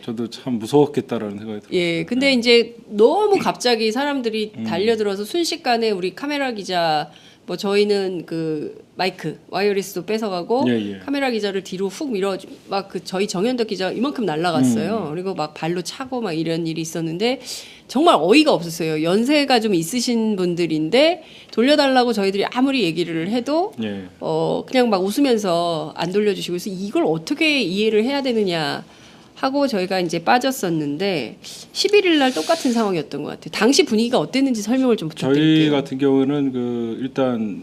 C: 저도 참 무서웠겠다라는 생각이 들었어요.
A: 예, 근데 이제 너무 갑자기 사람들이 달려들어서 순식간에 우리 카메라 기자 뭐 저희는 그 마이크 와이어리스도 뺏어가고 카메라 기자를 뒤로 훅 밀어 막 그 저희 정현덕 기자 이만큼 날아갔어요. 그리고 막 발로 차고 막 이런 일이 있었는데 정말 어이가 없었어요. 연세가 좀 있으신 분들인데 돌려달라고 저희들이 아무리 얘기를 해도 그냥 막 웃으면서 안 돌려주시고 그래서 이걸 어떻게 이해를 해야 되느냐 하고 저희가 이제 빠졌었는데 11일 날 똑같은 상황이었던 것 같아요. 당시 분위기가 어땠는지 설명을 좀 부탁드릴게요.
C: 저희 같은 경우는 그 일단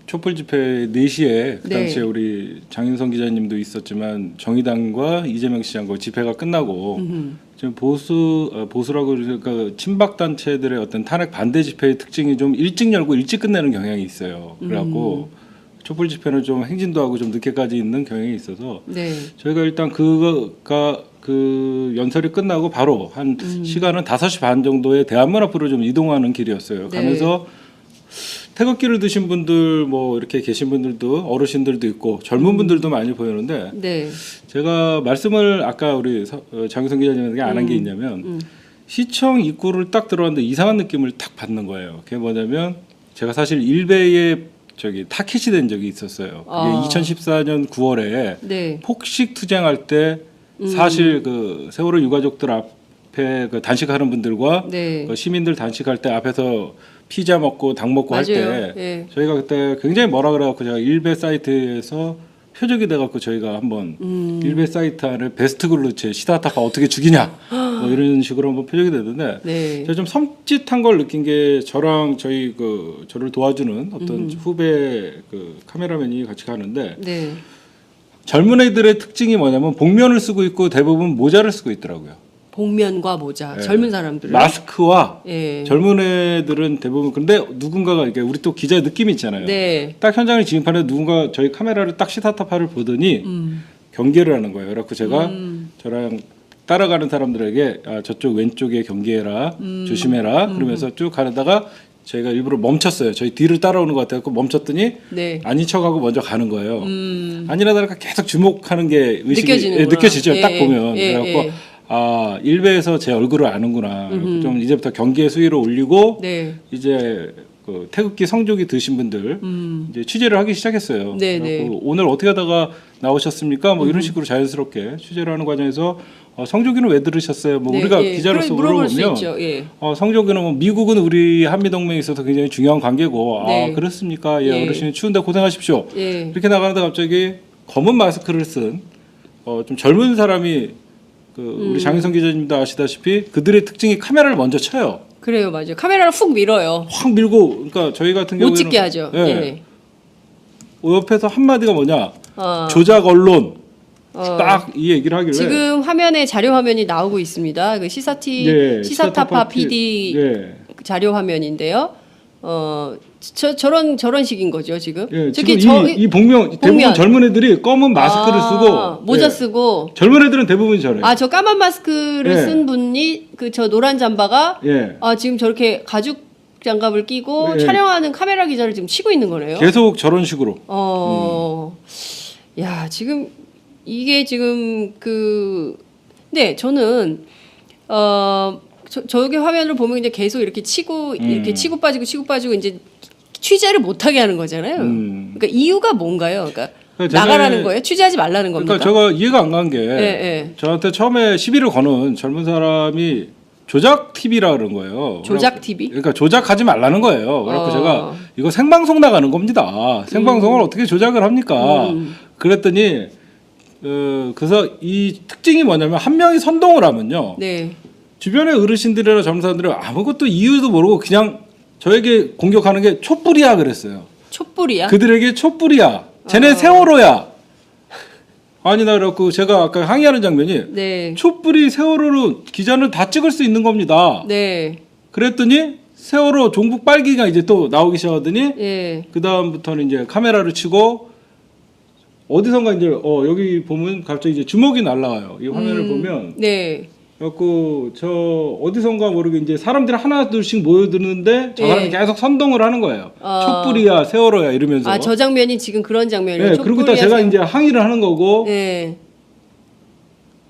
C: 촛불 집회 4시에 그 당시에 우리 장윤성 기자님도 있었지만 정의당과 이재명 시장과 집회가 끝나고 지금 보수라고 그러니까 친박 단체들의 어떤 탄핵 반대 집회의 특징이 좀 일찍 열고 일찍 끝내는 경향이 있어요. 그래갖고 촛불 집회는 좀 행진도 하고 좀 늦게까지 있는 경향이 있어서 저희가 일단 그 연설이 끝나고 바로 한 시간은 5시 반 정도에 대한문 앞으로 좀 이동하는 길이었어요. 가면서 태극기를 드신 분들 뭐 이렇게 계신 분들도 어르신들도 있고 젊은 분들도 많이 보이는데
A: 네.
C: 제가 말씀을 아까 우리 장윤성 기자님에게 안 한 게 있냐면 시청 입구를 딱 들어왔는데 이상한 느낌을 딱 받는 거예요. 그게 뭐냐면 제가 사실 일베에 타켓이 된 적이 있었어요. 그게 2014년 9월에
A: 네.
C: 폭식 투쟁할 때 사실 그 세월호 유가족들 앞에 그 단식하는 분들과
A: 네.
C: 그 시민들 단식할 때 앞에서 피자 먹고 닭 먹고 할 때
A: 네.
C: 저희가 그때 굉장히 뭐라 그래갖고 제가 일베 사이트에서 표적이 돼갖고 저희가 한번 일베 사이트 안에 베스트 글루체 시다타파 어떻게 죽이냐 뭐 이런 식으로 한번 표적이 되는데
A: 네.
C: 제가 좀 섬찟한 걸 느낀 게 저랑 저를 도와주는 어떤 후배 그 카메라맨이 같이 가는데
A: 네.
C: 젊은 애들의 특징이 뭐냐면 복면을 쓰고 있고 대부분 모자를 쓰고 있더라고요.
A: 복면과 모자.
C: 네.
A: 젊은 사람들은
C: 마스크와
A: 예.
C: 젊은 애들은 대부분 근데 누군가가 이렇게 우리 또 기자 느낌 있잖아요.
A: 네.
C: 딱 현장에 진입하는데 누군가 저희 카메라를 딱 시타타파를 보더니 경계를 하는 거예요. 그래갖고 제가 저랑 따라가는 사람들에게 저쪽 왼쪽에 경계해라 조심해라 그러면서 쭉 가다가 저희가 일부러 멈췄어요. 저희 뒤를 따라오는 것 같아서 멈췄더니
A: 네.
C: 아닌 척하고 먼저 가는 거예요. 아니라다가 계속 주목하는 게 느껴지죠.
A: 예.
C: 딱 보면
A: 예.
C: 그래갖고
A: 예.
C: 일베에서 제 얼굴을 아는구나. 좀 이제부터 경계 수위를 올리고
A: 네.
C: 이제 그 태극기 성조기 드신 분들 이제 취재를 하기 시작했어요.
A: 네,
C: 그래갖고 오늘 어떻게 하다가 나오셨습니까? 뭐 이런 식으로 자연스럽게 취재를 하는 과정에서 성조기는 왜 들으셨어요? 뭐
A: 네,
C: 우리가
A: 예.
C: 기자로서
A: 물어볼 수
C: 물어보면
A: 있죠. 예.
C: 성조기는 뭐 미국은 우리 한미 동맹에 있어서 굉장히 중요한 관계고
A: 네.
C: 그렇습니까? 예,
A: 예.
C: 어르신이 추운데 고생하십시오.
A: 예.
C: 이렇게 나가는데 갑자기 검은 마스크를 쓴 좀 젊은 사람이 우리 장윤성 기자님도 아시다시피 그들의 특징이 카메라를 먼저 쳐요.
A: 그래요, 맞아요. 카메라를 훅 밀어요.
C: 확 밀고 그러니까 저희 같은 경우에는
A: 못 찍게 하죠.
C: 예.
A: 예.
C: 옆에서 한마디가 뭐냐 조작 언론 딱 이 얘기를 하길래
A: 지금 화면에 자료 화면이 나오고 있습니다. 그 시사타파 PD
C: 네.
A: 자료 화면인데요. 저런 식인 거죠 지금.
C: 예,
A: 저기
C: 지금 이 복면 대부분 젊은 애들이 검은 마스크를 쓰고
A: 모자
C: 예.
A: 쓰고
C: 젊은 애들은 대부분 저래요.
A: 저 까만 마스크를
C: 예.
A: 쓴 분이 저 노란 잠바가
C: 예.
A: 지금 저렇게 가죽 장갑을 끼고
C: 예.
A: 촬영하는 카메라 기자를 지금 치고 있는 거네요.
C: 계속 저런 식으로.
A: 야 지금 이게 지금 네 저는 저기 화면을 보면 이제 계속 이렇게 이렇게 치고 빠지고 이제 취재를 못하게 하는 거잖아요. 그러니까 이유가 뭔가요? 그러니까 나가라는 거예요? 취재하지 말라는 겁니까?
C: 그러니까 제가 이해가 안 간 게
A: 예.
C: 저한테 처음에 시비를 거는 젊은 사람이 조작 TV라 그런 거예요.
A: 조작 TV?
C: 그러니까 조작하지 말라는 거예요. 그래서 제가 이거 생방송 나가는 겁니다. 생방송을 어떻게 조작을 합니까? 그랬더니 그래서 이 특징이 뭐냐면 한 명이 선동을 하면요.
A: 네.
C: 주변의 어르신들이나 젊은 사람들은 아무것도 이유도 모르고 그냥 저에게 공격하는 게 촛불이야 그랬어요.
A: 촛불이야?
C: 그들에게 촛불이야. 쟤네 세월호야. 아니 나 그래갖고 제가 아까 항의하는 장면이
A: 네.
C: 촛불이 세월호로 기자는 다 찍을 수 있는 겁니다.
A: 네.
C: 그랬더니 세월호 종북 빨기가 이제 또 나오기 시작하더니
A: 예.
C: 그 다음부터는 이제 카메라를 치고 어디선가 이제 여기 보면 갑자기 이제 주먹이 날라와요. 이 화면을 보면.
A: 네.
C: 그래갖고 저 어디선가 모르게 이제 사람들이 하나둘씩 모여드는데 저 사람이 계속 선동을 하는 거예요. 촛불이야 세월호야 이러면서.
A: 저 장면이 지금 그런 장면이에요.
C: 네, 그리고 딱 제가 이제 항의를 하는 거고.
A: 네.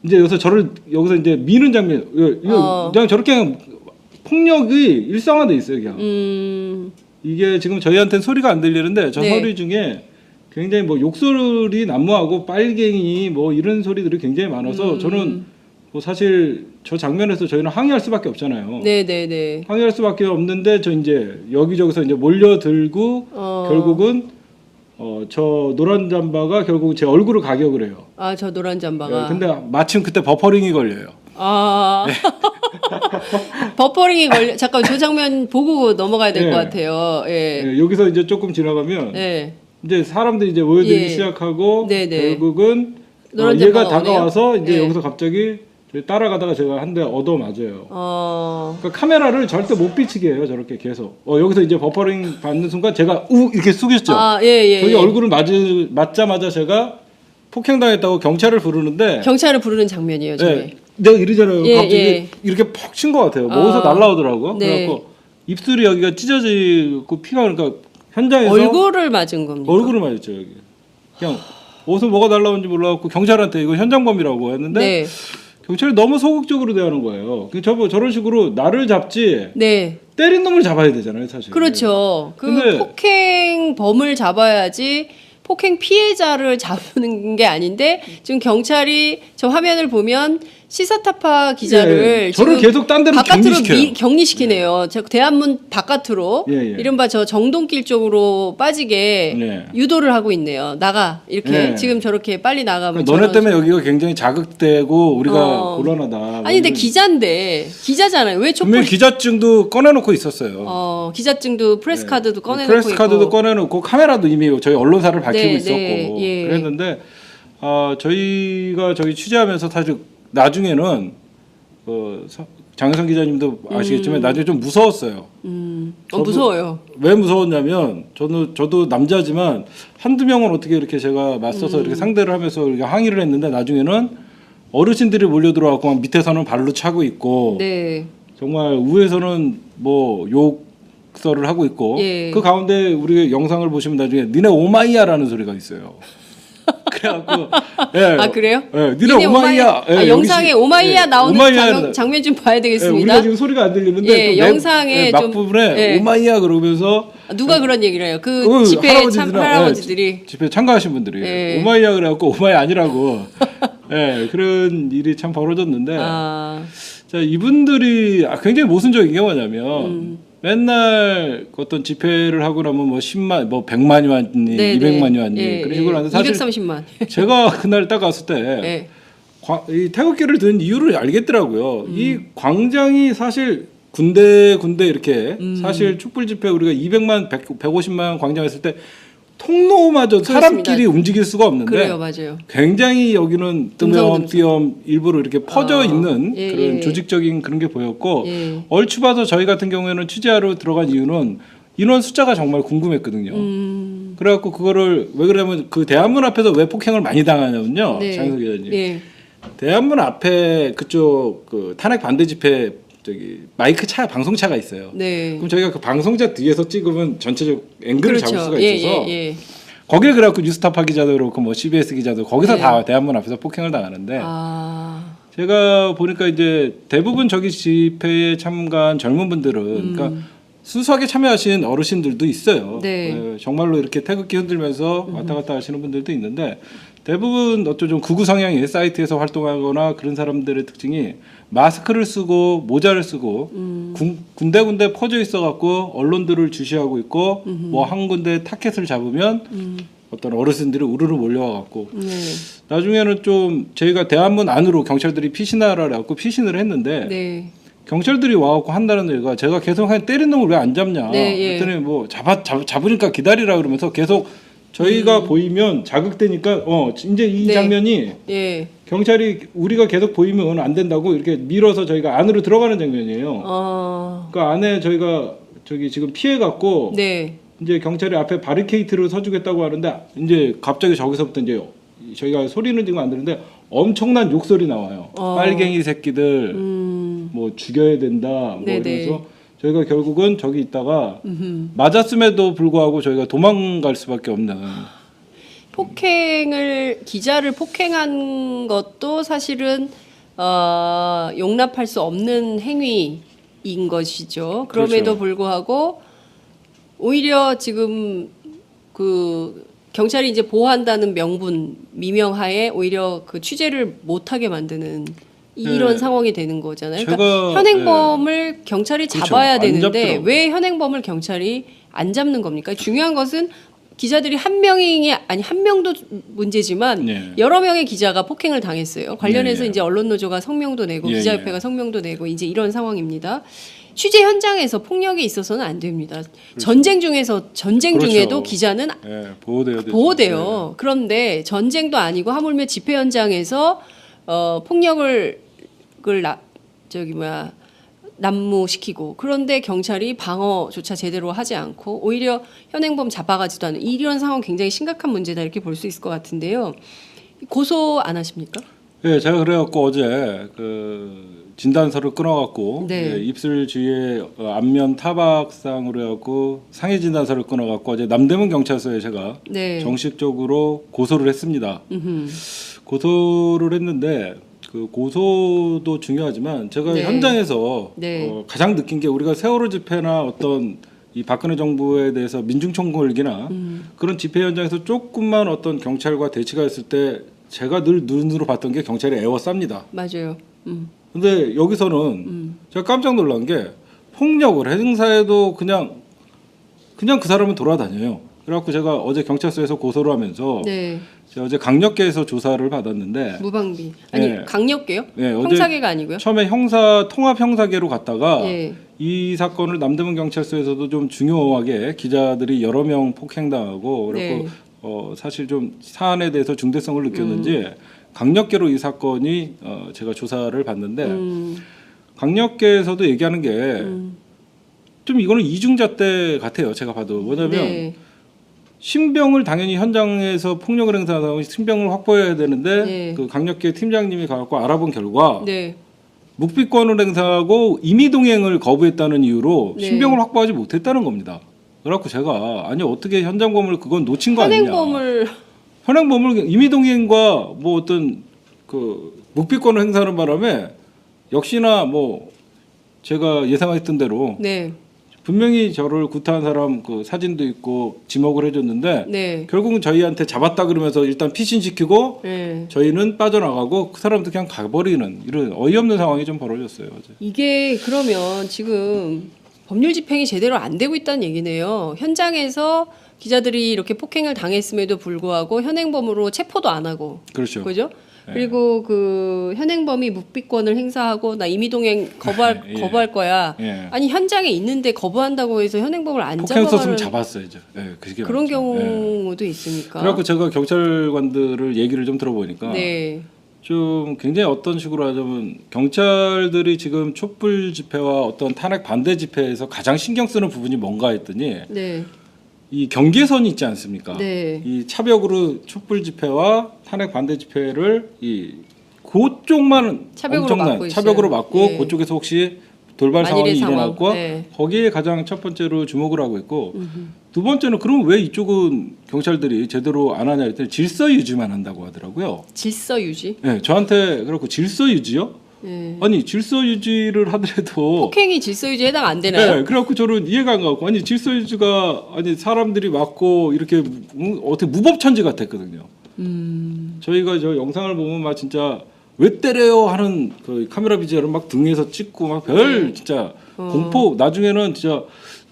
C: 이제 여기서 이제 미는 장면. 그냥 저렇게 폭력이 일상화돼 있어요, 그냥. 이게 지금 저희한테는 소리가 안 들리는데 저 소리 중에 굉장히 뭐 욕소리 난무하고 빨갱이 뭐 이런 소리들이 굉장히 많아서 저는 뭐 사실 저 장면에서 저희는 항의할 수밖에 없잖아요.
A: 네네네.
C: 항의할 수밖에 없는데 저 이제 여기저기서 이제 몰려들고 결국은 저 노란 잠바가 결국 제 얼굴을 가격을 해요.
A: 저 노란 잠바가.
C: 네, 근데 마침 그때 버퍼링이 걸려요.
A: 네. 버퍼링이 걸려. 잠깐 저 장면 보고 넘어가야 될 것 같아요. 예.
C: 네, 여기서 이제 조금 지나가면 이제 사람들이 이제 모여들기 시작하고 결국은 얘가 다가와서 이제 여기서 갑자기 따라가다가 제가 한 대 얻어 맞아요. 그러니까 카메라를 절대 못 비치게 해요. 저렇게 계속. 여기서 이제 버퍼링 받는 순간 제가 이렇게 숙였죠. 저기 얼굴을 맞자마자 제가 폭행당했다고 경찰을 부르는데
A: 경찰을 부르는 장면이에요. 저게.
C: 내가 이러잖아요. 갑자기 이렇게 퍽 친 것 같아요. 모여서 날라오더라고. 그래갖고 입술이 여기가 찢어지고 피가 그러니까 현장에서
A: 얼굴을 맞은 겁니까?
C: 얼굴을 맞았죠. 여기. 그냥 옷을 뭐가 날라온지 몰라갖고 경찰한테 이거 현장범이라고 했는데
A: 네.
C: 경찰이 너무 소극적으로 대하는 거예요. 저런 식으로 나를 잡지
A: 네.
C: 때린 놈을 잡아야 되잖아요, 사실.
A: 그렇죠.
C: 근데
A: 폭행범을 잡아야지 폭행 피해자를 잡는 게 아닌데 지금 경찰이 저 화면을 보면 시사타파 기자를
C: 저를 계속 딴 데로
A: 바깥으로
C: 격리시켜요.
A: 격리시키네요. 저 대한문 바깥으로 이른바 저 정동길 쪽으로 빠지게 유도를 하고 있네요. 나가 이렇게 지금 저렇게 빨리 나가면
C: 너네 때문에 여기가 굉장히 자극되고 우리가 곤란하다.
A: 아니 근데 기자잖아요. 왜 촛불
C: 분명히 기자증도 꺼내놓고 있었어요.
A: 기자증도 프레스카드도 꺼내놓고
C: 프레스카드도
A: 있고.
C: 꺼내놓고 카메라도 이미 저희 언론사를 밝히고
A: 네,
C: 있었고
A: 네,
C: 그랬는데 저희가 저기 취재하면서 사실 나중에는 장혜성 기자님도 아시겠지만 나중에 좀 무서웠어요.
A: 무서워요.
C: 왜 무서웠냐면 저도 남자지만 한두 명은 어떻게 이렇게 제가 맞서서 이렇게 상대를 하면서 이렇게 항의를 했는데 나중에는 어르신들이 몰려들어와서 막 밑에서는 발로 차고 있고
A: 네.
C: 정말 위에서는 뭐 욕설을 하고 있고 그 가운데 우리 영상을 보시면 나중에 니네 오마이야라는 소리가 있어요. 그래갖고
A: 아 그래요?
C: 니네 오마이야.
A: 영상에 오마이야 나오는 장면 좀 봐야 되겠습니다.
C: 우리가 지금 소리가 안 들리는데
A: 영상에
C: 막 부분에 오마이야 그러면서
A: 누가 그런 얘기를 해요? 그 집회 할아버지들이
C: 집회 참가하신 분들이 오마이야 그래갖고 오마이야 아니라고 그런 일이 참 벌어졌는데 자 이분들이 굉장히 모순적인 게 뭐냐면 맨날 어떤 집회를 하고 나면 뭐 10만, 뭐 100만이 왔니, 200만이 왔니 그런 식으로 하는데 사실
A: 230만.
C: 제가 그날 딱 갔을 때 이 태극기를 든 이유를 알겠더라고요. 이 광장이 사실 군데 이렇게 사실 촛불 집회 우리가 200만, 150만 광장 했을 때 통로마저 사람끼리 움직일 수가 없는데
A: 그래요, 맞아요.
C: 굉장히 여기는 띄엄띄엄 일부러 이렇게 퍼져 있는 그런 조직적인 그런 게 보였고 얼추 봐서 저희 같은 경우에는 취재하러 들어간 이유는 인원 숫자가 정말 궁금했거든요. 그래갖고 그거를 왜 그러냐면 그 대한문 앞에서 왜 폭행을 많이 당하냐면요. 장혜석 기자님. 대한문 앞에 그쪽 그 탄핵 반대 집회 저기 마이크 차 방송차가 있어요. 그럼 저희가 그 방송차 뒤에서 찍으면 전체적 앵글을 잡을 수가 있어서 거기에 그래갖고 뉴스타파 기자도 그렇고 뭐 CBS 기자도 거기서 다 대한문 앞에서 폭행을 당하는데 제가 보니까 이제 대부분 저기 집회에 참가한 젊은 분들은 그러니까 순수하게 참여하신 어르신들도 있어요. 정말로 이렇게 태극기 흔들면서 왔다 갔다 하시는 분들도 있는데 대부분 어떤 좀 극우 성향의 사이트에서 활동하거나 그런 사람들의 특징이 마스크를 쓰고 모자를 쓰고 군데군데 퍼져 있어갖고 언론들을 주시하고 있고 뭐 한 군데 타켓을 잡으면 어떤 어르신들이 우르르 몰려와갖고 나중에는 좀 저희가 대한문 안으로 경찰들이 피신하라 그래갖고 피신을 했는데 경찰들이 와갖고 한다는 얘기가 제가 계속 때린 놈을 왜 안 잡냐 그랬더니 뭐 잡으니까 기다리라 그러면서 계속 저희가 보이면 자극되니까 이제 이 장면이 경찰이 우리가 계속 보이면 안 된다고 이렇게 밀어서 저희가 안으로 들어가는 장면이에요. 그 안에 저희가 저기 지금 피해 갖고 이제 경찰이 앞에 바리케이트를 서주겠다고 하는데 이제 갑자기 저기서부터 이제 저희가 소리는 지금 안 들는데 엄청난 욕설이 나와요. 빨갱이 새끼들 뭐 죽여야 된다 뭐 이러면서 저희가 결국은 저기 있다가 맞았음에도 불구하고 저희가 도망갈 수밖에 없는
A: 기자를 폭행한 것도 사실은 용납할 수 없는 행위인 것이죠. 그럼에도 불구하고 오히려 지금 그 경찰이 이제 보호한다는 미명하에 오히려 그 취재를 못하게 만드는 이런 상황이 되는 거잖아요. 그러니까 현행범을 경찰이 잡아야 되는데 왜 현행범을 경찰이 안 잡는 겁니까? 중요한 것은 기자들이 한 명도 문제지만 여러 명의 기자가 폭행을 당했어요. 관련해서 이제 언론노조가 성명도 내고 기자협회가 성명도 내고 이제 이런 상황입니다. 취재 현장에서 폭력이 있어서는 안 됩니다. 전쟁 중에도 기자는 보호돼요. 그런데 전쟁도 아니고 하물며 집회 현장에서 폭력을 난무시키고 그런데 경찰이 방어조차 제대로 하지 않고 오히려 현행범 잡아가지도 않는 이런 상황 굉장히 심각한 문제다 이렇게 볼 수 있을 것 같은데요. 고소 안 하십니까?
C: 네, 제가 그래갖고 어제 그 진단서를 끊어갖고
A: 네.
C: 예, 입술 주위에 안면 타박상으로 해갖고 상해 진단서를 끊어갖고 어제 남대문 경찰서에 제가
A: 네.
C: 정식적으로 고소를 했습니다.
A: 음흠.
C: 고소를 했는데 그 고소도 중요하지만 제가
A: 네.
C: 현장에서
A: 네.
C: 가장 느낀 게 우리가 세월호 집회나 어떤 이 박근혜 정부에 대해서 민중총 걸기나 그런 집회 현장에서 조금만 어떤 경찰과 대치가 있을 때 제가 늘 눈으로 봤던 게 경찰이 에워쌉니다.
A: 맞아요.
C: 근데 여기서는 제가 깜짝 놀란 게 폭력을 행사에도 그냥 그 사람은 돌아다녀요. 그래갖고 제가 어제 경찰서에서 고소를 하면서
A: 네.
C: 제가 어제 강력계에서 조사를 받았는데
A: 무방비. 아니
C: 네.
A: 강력계요?
C: 네, 어제
A: 형사계가 아니고요?
C: 처음에 통합 형사계로 갔다가
A: 예.
C: 이 사건을 남대문 경찰서에서도 좀 중요하게 기자들이 여러 명 폭행당하고 그리고
A: 네.
C: 사실 좀 사안에 대해서 중대성을 느꼈는지 강력계로 이 사건이 제가 조사를 받는데 강력계에서도 얘기하는 게 좀 이거는 이중잣대 같아요. 제가 봐도 뭐냐면
A: 네.
C: 신병을 당연히 현장에서 폭력을 행사하고 신병을 확보해야 되는데
A: 네.
C: 그 강력계 팀장님이 가갖고 알아본 결과
A: 네.
C: 묵비권을 행사하고 임의동행을 거부했다는 이유로
A: 네.
C: 신병을 확보하지 못했다는 겁니다. 그래갖고 제가 아니 어떻게 현장범을 그건 놓친 거 아니냐. 현행범을 임의동행과 뭐 어떤 그 묵비권을 행사하는 바람에 역시나 뭐 제가 예상했던 대로
A: 네.
C: 분명히 저를 구타한 사람 그 사진도 있고 지목을 해줬는데
A: 네.
C: 결국은 저희한테 잡았다 그러면서 일단 피신시키고
A: 네.
C: 저희는 빠져나가고 그 사람도 그냥 가버리는 이런 어이없는 상황이 좀 벌어졌어요. 어제.
A: 이게 그러면 지금 법률 집행이 제대로 안 되고 있다는 얘기네요. 현장에서 기자들이 이렇게 폭행을 당했음에도 불구하고 현행범으로 체포도 안 하고.
C: 그렇죠.
A: 그죠?
C: 네.
A: 그리고 그 현행범이 묵비권을 행사하고 나 임의동행
C: 예.
A: 거부할 거야.
C: 예.
A: 아니 현장에 있는데 거부한다고 해서 현행범을 안
C: 폭행 썼으면
A: 잡아가는
C: 잡았어야죠. 예, 그게
A: 그런
C: 맞죠.
A: 경우도
C: 예.
A: 있으니까.
C: 그래갖고 제가 경찰관들을 얘기를 좀 들어보니까
A: 네.
C: 좀 굉장히 어떤 식으로 하자면 경찰들이 지금 촛불 집회와 어떤 탄핵 반대 집회에서 가장 신경 쓰는 부분이 뭔가 했더니
A: 네.
C: 이 경계선이 있지 않습니까?
A: 네.
C: 이 차벽으로 촛불 집회와 탄핵 반대 집회를 그쪽만
A: 차벽으로
C: 엄청난
A: 막고 있어요.
C: 차벽으로 막고
A: 네.
C: 그쪽에서 혹시 돌발
A: 만일의
C: 상황이
A: 상황.
C: 일어났고
A: 네.
C: 거기에 가장 첫 번째로 주목을 하고 있고 두 번째는 그럼 왜 이쪽은 경찰들이 제대로 안 하냐 했더니 질서 유지만 한다고 하더라고요.
A: 질서 유지.
C: 네, 저한테 그렇고 질서 유지요?
A: 네.
C: 아니 질서 유지를 하더라도
A: 폭행이 질서 유지에 해당 안 되나요?
C: 네, 그래갖고 저는 이해가 안 가고 아니 질서 유지가 아니 사람들이 맞고 이렇게 어떻게 무법천지 같았거든요. 저희가 저 영상을 보면 막 진짜 왜 때려요 하는 그 카메라 비주얼을 막 등에서 찍고 막 별 진짜 공포 나중에는 진짜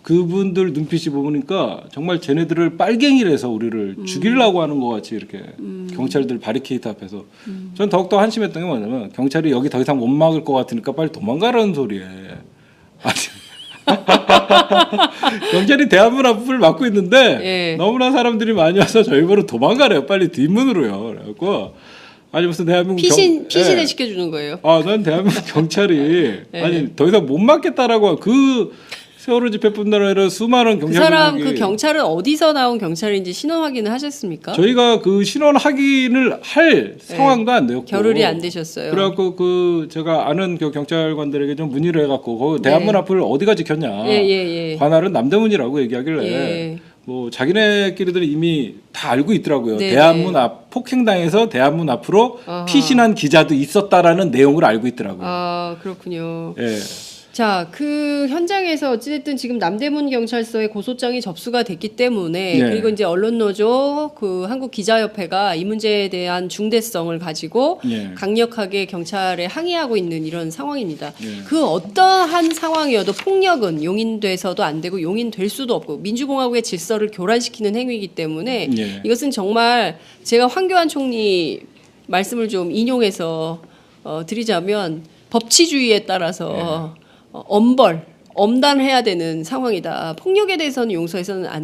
C: 그분들 눈빛이 보니까 정말 쟤네들을 빨갱이래서 우리를 죽이려고 하는 것 같이 이렇게 경찰들 바리케이트 앞에서 전 더욱더 한심했던 게 뭐냐면 경찰이 여기 더 이상 못 막을 것 같으니까 빨리 도망가라는 소리에 아니 경찰이 대한문 앞을 막고 있는데
A: 예.
C: 너무나 사람들이 많이 와서 저희 보러 도망가래요. 빨리 뒷문으로요. 그래갖고 아니 무슨 대한민국
A: 피신을
C: 예.
A: 시켜주는 거예요.
C: 난 대한민국 경찰이
A: 예.
C: 아니 더 이상 못 막겠다라고 그 세월호 집회뿐만 아니라 수많은
A: 그 사람
C: 경찰들이
A: 그 경찰은 어디서 나온 경찰인지 신원 확인을 하셨습니까?
C: 저희가 그 신원 확인을 할 상황도 안 되었고
A: 겨를이 안 되셨어요.
C: 그래갖고 그 제가 아는 그 경찰관들에게 좀 문의를 해갖고 거기 대한문
A: 네.
C: 앞을 어디가 지켰냐
A: 예.
C: 관할은 남대문이라고 얘기하길래
A: 예.
C: 뭐 자기네끼리들 이미 다 알고 있더라고요.
A: 네.
C: 대한문 앞 폭행당해서 대한문 앞으로
A: 아하.
C: 피신한 기자도 있었다라는 내용을 알고 있더라고요.
A: 아 그렇군요.
C: 예.
A: 자, 그 현장에서 어찌됐든 지금 남대문 경찰서에 고소장이 접수가 됐기 때문에
C: 네.
A: 그리고 이제 언론노조 그 한국기자협회가 이 문제에 대한 중대성을 가지고
C: 예.
A: 강력하게 경찰에 항의하고 있는 이런 상황입니다.
C: 예.
A: 그 어떠한 상황이어도 폭력은 용인돼서도 안 되고 용인될 수도 없고 민주공화국의 질서를 교란시키는 행위이기 때문에
C: 예.
A: 이것은 정말 제가 황교안 총리 말씀을 좀 인용해서 드리자면 법치주의에 따라서 엄단해야 되는 상황이다. 폭력에 대해서는 용서해서는 안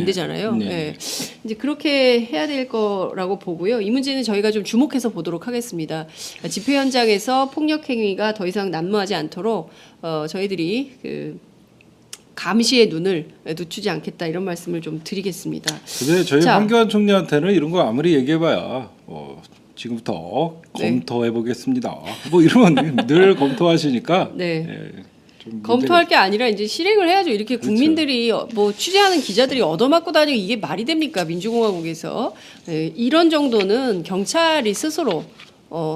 A: 되잖아요.
C: 네.
A: 예. 이제 그렇게 해야 될 거라고 보고요. 이 문제는 저희가 좀 주목해서 보도록 하겠습니다. 집회 현장에서 폭력 행위가 더 이상 난무하지 않도록 저희들이 그 감시의 눈을 늦추지 않겠다 이런 말씀을 좀 드리겠습니다.
C: 근데 저희
A: 자.
C: 황교안 총리한테는 이런 거 아무리 얘기해봐야 지금부터 검토해 보겠습니다. 뭐 이러면 늘 검토하시니까
A: 네.
C: 예, 좀
A: 검토할 게 아니라 이제 실행을 해야죠. 이렇게 국민들이 뭐 취재하는 기자들이 얻어맞고 다니고 이게 말이 됩니까? 민주공화국에서 이런 정도는 경찰이 스스로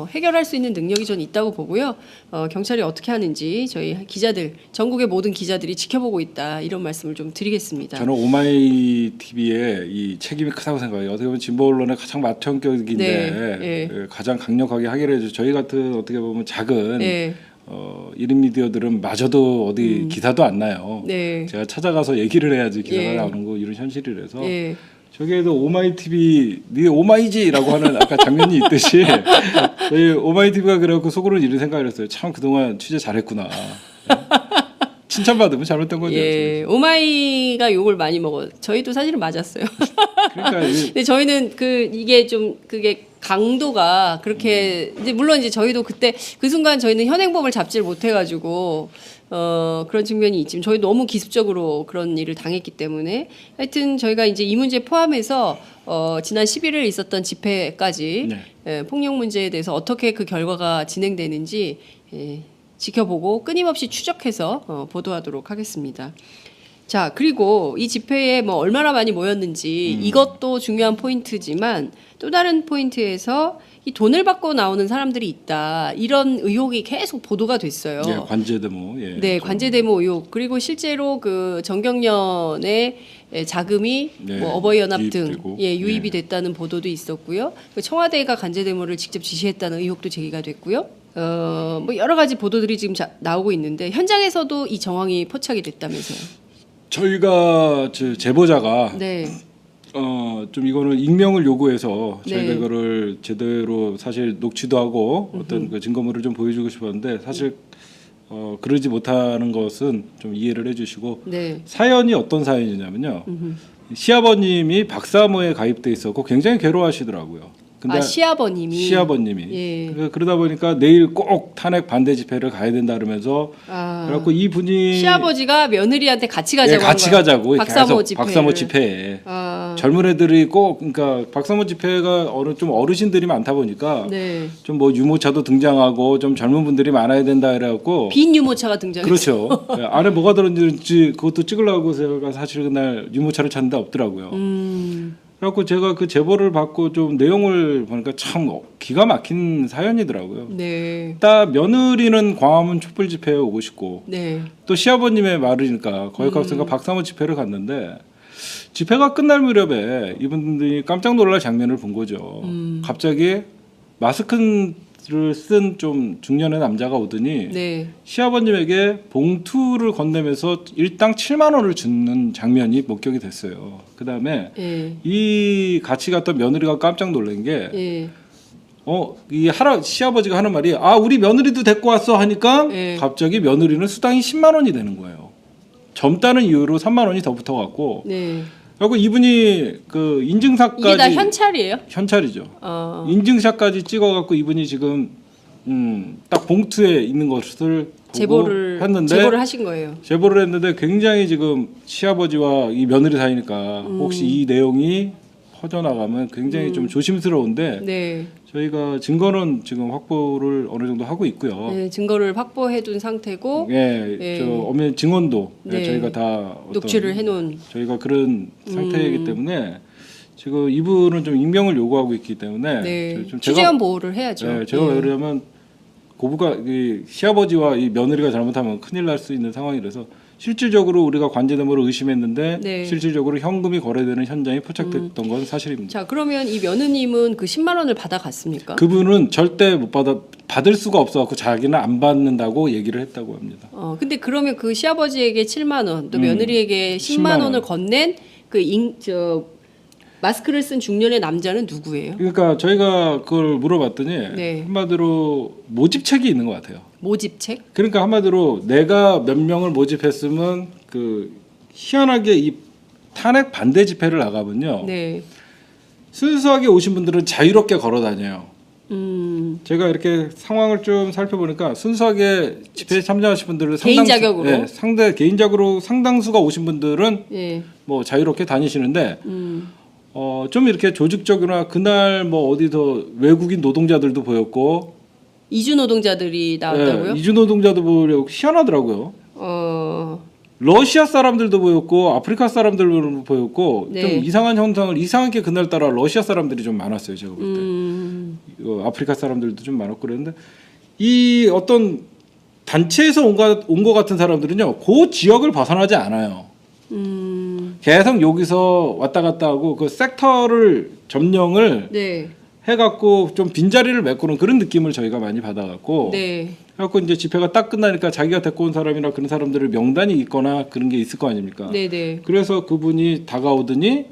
A: 해결할 수 있는 능력이 전 있다고 보고요. 경찰이 어떻게 하는지 저희 기자들, 전국의 모든 기자들이 지켜보고 있다. 이런 말씀을 좀 드리겠습니다.
C: 저는 오마이 TV의 이 책임이 크다고 생각해요. 어떻게 보면 진보 언론의 가장 맏형격인데
A: 네.
C: 가장 강력하게 하기로 해줘. 저희 같은 어떻게 보면 작은 1인 미디어들은 마저도 어디 기사도 안 나요.
A: 네.
C: 제가 찾아가서 얘기를 해야지 기사가 나오는 거 이런 현실이라서 저기에도 오마이 TV 네 오마이지라고 하는 아까 장면이 있듯이 저희 오마이 TV가 그래갖고 속으로는 이런 생각을 했어요. 참 그동안 취재 잘했구나. 칭찬받으면 잘못된 거죠.
A: 예, 오마이가 욕을 많이 먹어. 저희도 사실은 맞았어요.
C: 그러니까
A: 근데 저희는 이게 좀 그게 강도가 그렇게 이제 물론 이제 저희도 그때 그 순간 저희는 현행범을 잡지를 못해가지고 그런 측면이 있지만 저희 너무 기습적으로 그런 일을 당했기 때문에 하여튼 저희가 이제 이 문제 포함해서 지난 11일 있었던 집회까지 폭력 문제에 대해서 어떻게 그 결과가 진행되는지 지켜보고 끊임없이 추적해서 보도하도록 하겠습니다. 자, 그리고 이 집회에 뭐 얼마나 많이 모였는지 이것도 중요한 포인트지만 또 다른 포인트에서 이 돈을 받고 나오는 사람들이 있다. 이런 의혹이 계속 보도가 됐어요.
C: 예, 관제 데모. 예,
A: 네, 관제 데모 의혹. 그리고 실제로 그 정경련의 자금이 뭐 어버이연합 등 유입이 됐다는 보도도 있었고요. 청와대가 관제 데모를 직접 지시했다는 의혹도 제기가 됐고요. 뭐 여러 가지 보도들이 지금 나오고 있는데 현장에서도 이 정황이 포착이 됐다면서요.
C: 저희가 제보자가 좀 이거는 익명을 요구해서 저희가 이거를 제대로 사실 녹취도 하고 어떤 그 증거물을 좀 보여주고 싶었는데 사실 그러지 못하는 것은 좀 이해를 해주시고 사연이 어떤 사연이냐면요. 시아버님이 박사모에 가입돼 있었고 굉장히 괴로워하시더라고요. 근데 시아버님이 그러다 보니까 내일 꼭 탄핵 반대 집회를 가야 된다 그러면서 그래갖고 이분이
A: 시아버지가 며느리한테 같이 가자고
C: 같이 가자고
A: 박사모
C: 집회에 젊은 애들이 꼭 그러니까 박사모 집회가 좀 어르신들이 많다 보니까 좀 뭐 유모차도 등장하고 좀 젊은 분들이 많아야 된다 그래갖고
A: 빈 유모차가 등장했어요.
C: 그렇죠. 안에 뭐가 들었는지 그것도 찍으려고 제가 사실 그날 유모차를 찾는데 없더라고요. 그래갖고 제가 그 제보를 받고 좀 내용을 보니까 참 기가 막힌 사연이더라고요. 딱 며느리는 광화문 촛불 집회에 오고 싶고 또 시아버님의 말이니까 거역 학생과 박사모 집회를 갔는데 집회가 끝날 무렵에 이분들이 깜짝 놀랄 장면을 본 거죠. 갑자기 마스크를 쓴 좀 중년의 남자가 오더니 시아버님에게 봉투를 건네면서 일당 7만 원을 주는 장면이 목격이 됐어요. 그다음에 이 같이 갔던 며느리가 깜짝 놀란 게 이 시아버지가 하는 말이 우리 며느리도 데리고 왔어 하니까 갑자기 며느리는 수당이 10만 원이 되는 거예요. 젊다는 이유로 3만 원이 더 붙어갖고 그리고 이분이 그 인증샷까지
A: 이게 다 현찰이에요?
C: 현찰이죠. 인증샷까지 찍어갖고 이분이 지금 딱 봉투에 있는 것을
A: 제보를 하신 거예요.
C: 제보를 했는데 굉장히 지금 시아버지와 이 며느리 사이니까 혹시 이 내용이 퍼져나가면 굉장히 좀 조심스러운데 저희가 증거는 지금 확보를 어느 정도 하고 있고요.
A: 증거를 확보해둔 상태고,
C: 엄연 증언도 저희가 다
A: 녹취를 해놓은
C: 저희가 그런 상태이기 때문에 지금 이분은 좀 익명을 요구하고 있기 때문에
A: 좀 취재원 보호를 해야죠.
C: 제가 왜냐하면 고부가 이 시아버지와 이 며느리가 잘못하면 큰일 날 수 있는 상황이라서 실질적으로 우리가 관제 데모를 의심했는데 실질적으로 현금이 거래되는 현장이 포착됐던 건 사실입니다.
A: 자, 그러면 이 며느님은 그 10만 원을 받아갔습니까?
C: 그분은 절대 못 받을 수가 없어갖고 자기는 안 받는다고 얘기를 했다고 합니다.
A: 근데 그러면 그 시아버지에게 7만 원, 또 며느리에게 10만 원을 건넨 마스크를 쓴 중년의 남자는 누구예요?
C: 그러니까 저희가 그걸 물어봤더니 한마디로 모집책이 있는 것 같아요.
A: 모집책?
C: 그러니까 한마디로 내가 몇 명을 모집했으면 그 희한하게 이 탄핵 반대 집회를 나가면요. 순수하게 오신 분들은 자유롭게 걸어 다녀요. 제가 이렇게 상황을 좀 살펴보니까 순수하게 집회에 참여하신 분들은
A: 개인 자격으로
C: 개인적으로 상당수가 오신 분들은 뭐 자유롭게 다니시는데 좀 이렇게 조직적이나 그날 뭐 어디서 외국인 노동자들도 보였고
A: 이주 노동자들이 나왔다고요?
C: 네, 이주 노동자도 보려고 희한하더라고요. 러시아 사람들도 보였고 아프리카 사람들도 보였고
A: 네.
C: 좀 이상한 현상을 이상하게 그날따라 러시아 사람들이 좀 많았어요. 제가 볼 때. 아프리카 사람들도 좀 많았고 그랬는데 이 어떤 단체에서 온 것 같은 사람들은요. 그 지역을 벗어나지 않아요. 계속 여기서 왔다 갔다 하고 그 섹터를 점령을
A: 네.
C: 해갖고 좀 빈자리를 메꾸는 그런 느낌을 저희가 많이 받아갖고
A: 네.
C: 그래갖고 이제 집회가 딱 끝나니까 자기가 데리고 온 사람이나 그런 사람들을 명단이 있거나 그런 게 있을 거 아닙니까?
A: 네네.
C: 그래서 그분이 다가오더니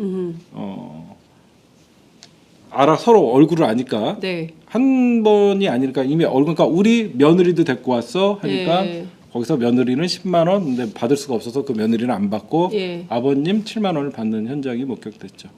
C: 알아 서로 얼굴을 아니까
A: 네.
C: 한 번이 아니니까 이미 얼굴 그러니까 우리 며느리도 데리고 왔어 하니까
A: 네.
C: 거기서 며느리는 10만 원 근데 받을 수가 없어서 그 며느리는 안 받고
A: 예.
C: 아버님 7만 원을 받는 현장이 목격됐죠.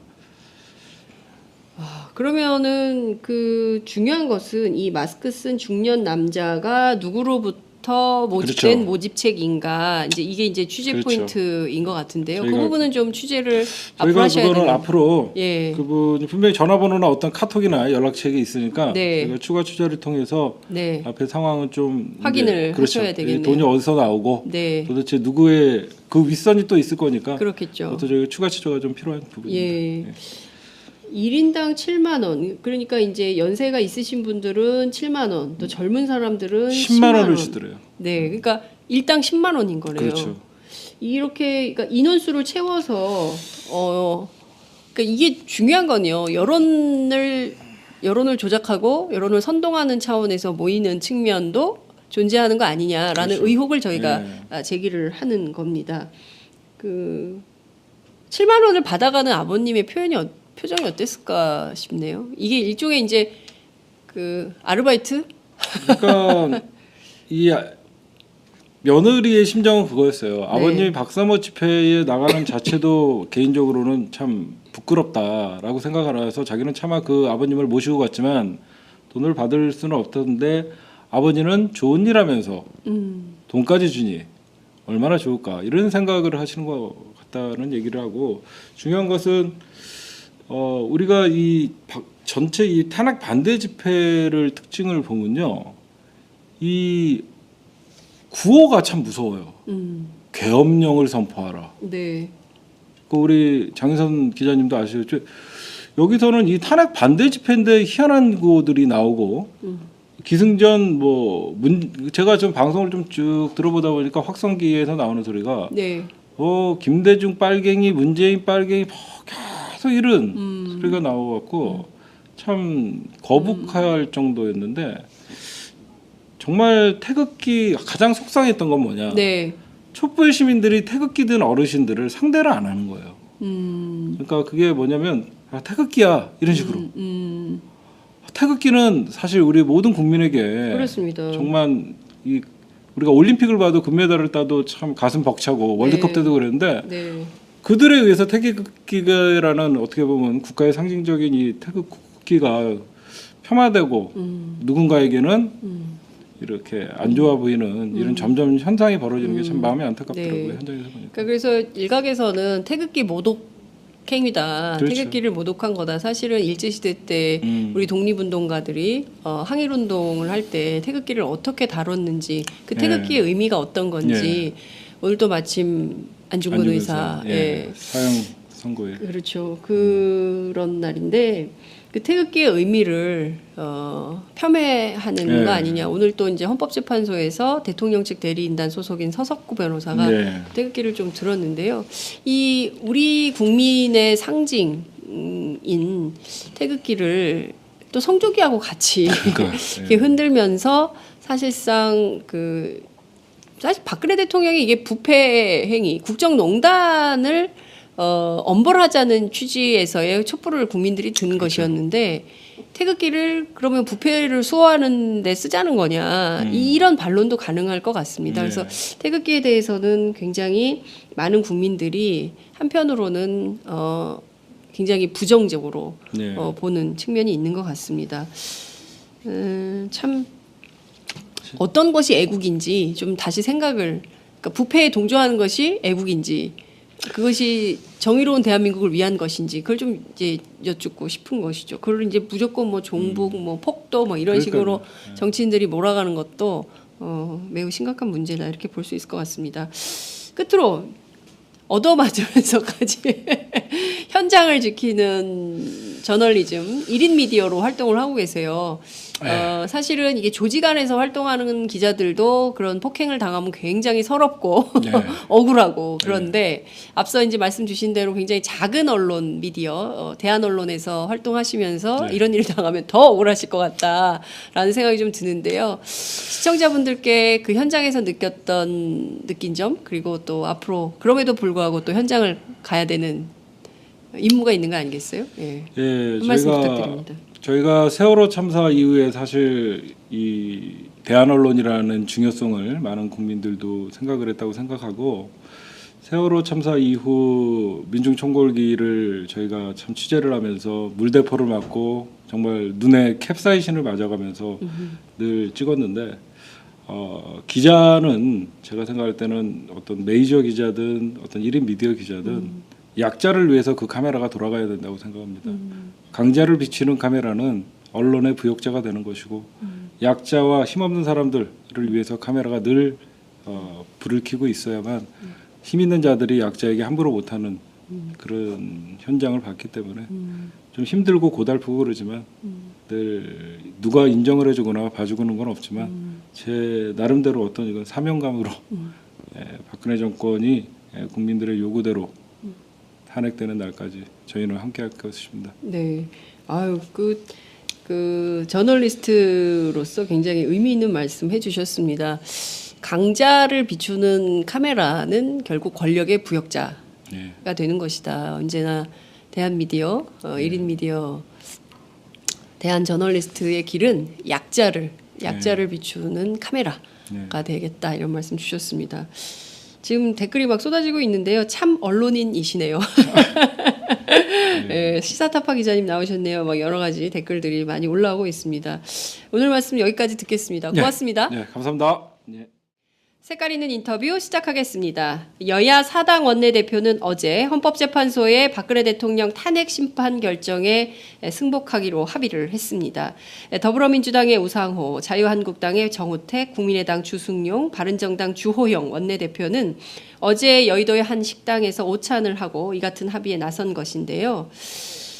A: 그러면은 그 중요한 것은 이 마스크 쓴 중년 남자가 누구로부터 모집된
C: 그렇죠.
A: 모집책인가 이제 이게 이제 취재
C: 그렇죠.
A: 포인트인 것 같은데요. 그
C: 저희가-
A: 부분은 좀 취재를 앞으로
C: 저희가
A: 하셔야
C: 그거는
A: 되는.
C: 앞으로
A: 예.
C: 그분이 분명히 전화번호나 어떤 카톡이나 연락책이 있으니까
A: 네.
C: 저희가 추가 취재를 통해서
A: 네.
C: 앞에 상황은 좀
A: 확인을
C: 이제 그렇죠.
A: 하셔야 되겠네요.
C: 돈이 어디서 나오고
A: 네.
C: 도대체 누구의 그 윗선이 또 있을 거니까
A: 그렇겠죠.
C: 그것도 저희 추가 취재가 좀 필요한 부분입니다.
A: 예. 1인당 7만 원. 그러니까 이제 연세가 있으신 분들은 7만 원, 또 젊은 사람들은
C: 10만 원을
A: 원.
C: 주더래요.
A: 네. 그러니까 일당 10만 원인 거래요.
C: 그렇죠.
A: 이렇게 그러니까 인원수를 채워서 그러니까 이게 중요한 건요. 여론을 조작하고 여론을 선동하는 차원에서 모이는 측면도 존재하는 거 아니냐라는
C: 그렇죠.
A: 의혹을 저희가 제기를 하는 겁니다. 그 7만 원을 받아가는 아버님의 표정이 어땠을까 싶네요. 이게 일종의 이제 그 아르바이트?
C: 그러니까 이 며느리의 심정은 그거였어요.
A: 네.
C: 아버님이 박사모 집회에 나가는 자체도 개인적으로는 참 부끄럽다라고 생각하라서 자기는 차마 그 아버님을 모시고 갔지만 돈을 받을 수는 없던데 아버지는 좋은 일 하면서 돈까지 주니 얼마나 좋을까 이런 생각을 하시는 것 같다는 얘기를 하고 중요한 것은 우리가 전체 이 탄핵 반대 집회를 특징을 보면요. 이 구호가 참 무서워요. 계엄령을 선포하라.
A: 네.
C: 그 우리 장인선 기자님도 아시죠? 여기서는 이 탄핵 반대 집회인데 희한한 구호들이 나오고 기승전 제가 좀 방송을 좀 쭉 들어보다 보니까 확성기에서 나오는 소리가
A: 네.
C: 김대중 빨갱이, 문재인 빨갱이 계속 이런 소리가 나와갖고 참 거북할 정도였는데 정말 태극기 가장 속상했던 건 뭐냐?
A: 네.
C: 촛불 시민들이 태극기 든 어르신들을 상대를 안 하는 거예요. 그러니까 그게 뭐냐면 태극기야 이런 식으로. 태극기는 사실 우리 모든 국민에게
A: 그렇습니다.
C: 정말 우리가 올림픽을 봐도 금메달을 따도 참 가슴 벅차고 월드컵
A: 네.
C: 때도 그랬는데
A: 네.
C: 그들에 의해서 태극기라는 어떻게 보면 국가의 상징적인 이 태극기가 폄하되고 누군가에게는 이렇게 안 좋아 보이는 이런 점점 현상이 벌어지는 게 참 마음이 안타깝더라고요.
A: 네.
C: 현장에서 보니까.
A: 그러니까 그래서 일각에서는 태극기 모독행위다.
C: 그렇죠.
A: 태극기를 모독한 거다. 사실은 일제시대 때 우리 독립운동가들이 항일운동을 할 때 태극기를 어떻게 다뤘는지 그 태극기의 의미가 어떤 건지 오늘도 마침 안중근 의사
C: 사형 선고에
A: 그렇죠. 그런 날인데 그 태극기의 의미를 폄훼하는 거 아니냐. 오늘 또 이제 헌법재판소에서 대통령 측 대리인단 소속인 서석구 변호사가 태극기를 좀 들었는데요. 이 우리 국민의 상징인 태극기를 또 성조기하고 같이 이렇게 흔들면서 사실상 사실 박근혜 대통령이 이게 부패 행위, 국정농단을 엄벌하자는 취지에서의 촛불을 국민들이 든 것이었는데 태극기를 그러면 부패를 수호하는 데 쓰자는 거냐 이런 반론도 가능할 것 같습니다. 그래서 태극기에 대해서는 굉장히 많은 국민들이 한편으로는 굉장히 부정적으로 보는 측면이 있는 것 같습니다. 참 어떤 것이 애국인지 좀 다시 생각을 그러니까 부패에 동조하는 것이 애국인지 그것이 정의로운 대한민국을 위한 것인지 그걸 좀 이제 여쭙고 싶은 것이죠. 그걸 이제 무조건 뭐 종북, 뭐 폭도 뭐 이런 식으로 정치인들이 몰아가는 것도 매우 심각한 문제다 이렇게 볼 수 있을 것 같습니다. 끝으로 얻어맞으면서까지 현장을 지키는 저널리즘 1인 미디어로 활동을 하고 계세요. 사실은 이게 조직 안에서 활동하는 기자들도 그런 폭행을 당하면 굉장히 서럽고 네. 억울하고 그런데 앞서 이제 말씀 주신 대로 굉장히 작은 언론 미디어 대한 언론에서 활동하시면서 네. 이런 일을 당하면 더 억울하실 것 같다라는 생각이 좀 드는데요. 시청자분들께 그 현장에서 느낀 점 그리고 또 앞으로 그럼에도 불구하고 또 현장을 가야 되는 임무가 있는 거 아니겠어요? 예. 한 말씀 부탁드립니다.
C: 저희가 세월호 참사 이후에 사실 이 대한 언론이라는 중요성을 많은 국민들도 생각을 했다고 생각하고 세월호 참사 이후 민중총궐기를 저희가 참 취재를 하면서 물대포를 맞고 정말 눈에 캡사이신을 맞아가면서 늘 찍었는데 기자는 제가 생각할 때는 어떤 메이저 기자든 어떤 1인 미디어 기자든 약자를 위해서 그 카메라가 돌아가야 된다고 생각합니다. 강자를 비치는 카메라는 언론의 부역자가 되는 것이고 약자와 힘없는 사람들을 위해서 카메라가 늘 불을 켜고 있어야만 힘 있는 자들이 약자에게 함부로 못하는 그런 현장을 봤기 때문에 좀 힘들고 고달프고 그러지만 늘 누가 인정을 해주거나 봐주고는 건 없지만 제 나름대로 어떤 이건 사명감으로 박근혜 정권이 국민들의 요구대로 탄핵되는 날까지 저희는 함께할 것입니다.
A: 네, 아유 그 저널리스트로서 굉장히 의미 있는 말씀 해주셨습니다. 강자를 비추는 카메라는 결국 권력의 부역자가 되는 것이다. 언제나 대한 미디어, 1인 미디어, 대한 저널리스트의 길은 약자를 비추는 카메라가 되겠다. 이런 말씀 주셨습니다. 지금 댓글이 막 쏟아지고 있는데요. 참 언론인이시네요. 네, 시사타파 기자님 나오셨네요. 막 여러 가지 댓글들이 많이 올라오고 있습니다. 오늘 말씀 여기까지 듣겠습니다. 고맙습니다.
C: 네, 감사합니다. 네.
A: 색깔 있는 인터뷰 시작하겠습니다. 여야 4당 원내대표는 어제 헌법재판소의 박근혜 대통령 탄핵 심판 결정에 승복하기로 합의를 했습니다. 더불어민주당의 우상호, 자유한국당의 정우택, 국민의당 주승용, 바른정당 주호영 원내대표는 어제 여의도의 한 식당에서 오찬을 하고 이 같은 합의에 나선 것인데요.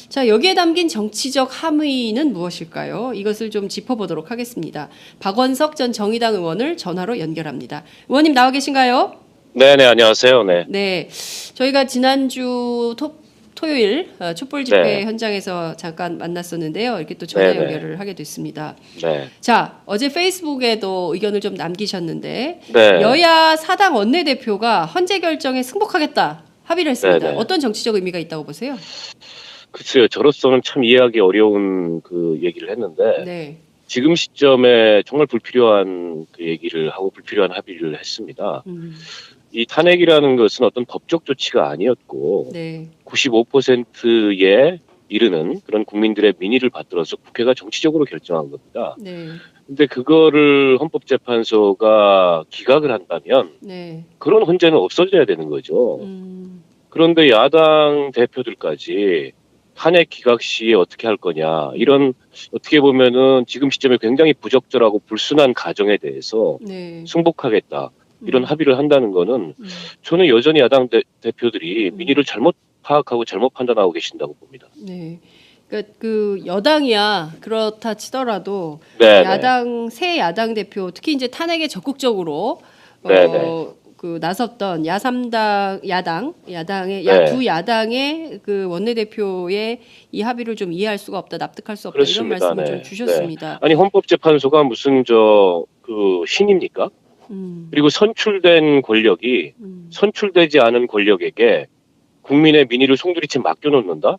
A: 자, 여기에 담긴 정치적 함의는 무엇일까요? 이것을 좀 짚어보도록 하겠습니다. 박원석 전 정의당 의원을 전화로 연결합니다. 의원님 나와 계신가요?
D: 네네, 안녕하세요. 네.
A: 네, 저희가 지난주 토요일 촛불 집회 현장에서 잠깐 만났었는데요. 이렇게 또 전화 연결을 하게 됐습니다.
D: 네.
A: 자, 어제 페이스북에도 의견을 좀 남기셨는데 여야 4당 원내대표가 헌재 결정에 승복하겠다 합의를 했습니다. 어떤 정치적 의미가 있다고 보세요?
D: 글쎄요, 저로서는 참 이해하기 어려운 그 얘기를 했는데 지금 시점에 정말 불필요한 그 얘기를 하고 불필요한 합의를 했습니다. 이 탄핵이라는 것은 어떤 법적 조치가 아니었고 95%에 이르는 그런 국민들의 민의를 받들어서 국회가 정치적으로 결정한 겁니다. 근데 그거를 헌법재판소가 기각을 한다면 그런 헌재는 없어져야 되는 거죠. 그런데 야당 대표들까지 탄핵 기각 시에 어떻게 할 거냐 이런 어떻게 보면은 지금 시점에 굉장히 부적절하고 불순한 가정에 대해서 승복하겠다 이런 합의를 한다는 거는 저는 여전히 야당 대표들이 민의를 잘못 파악하고 잘못 판단하고 계신다고 봅니다.
A: 네. 그러니까 그 여당이야 그렇다 치더라도 야당 새 야당 대표 특히 이제 탄핵에 적극적으로 그 나섰던 야당의 두 야당의 그 원내대표의 이 합의를 좀 이해할 수가 없다, 납득할 수 없다
D: 그렇습니다.
A: 이런 말씀을 좀 주셨습니다.
D: 아니 헌법재판소가 무슨 그 신입니까? 그리고 선출된 권력이 선출되지 않은 권력에게 국민의 민의를 송두리째 맡겨놓는다?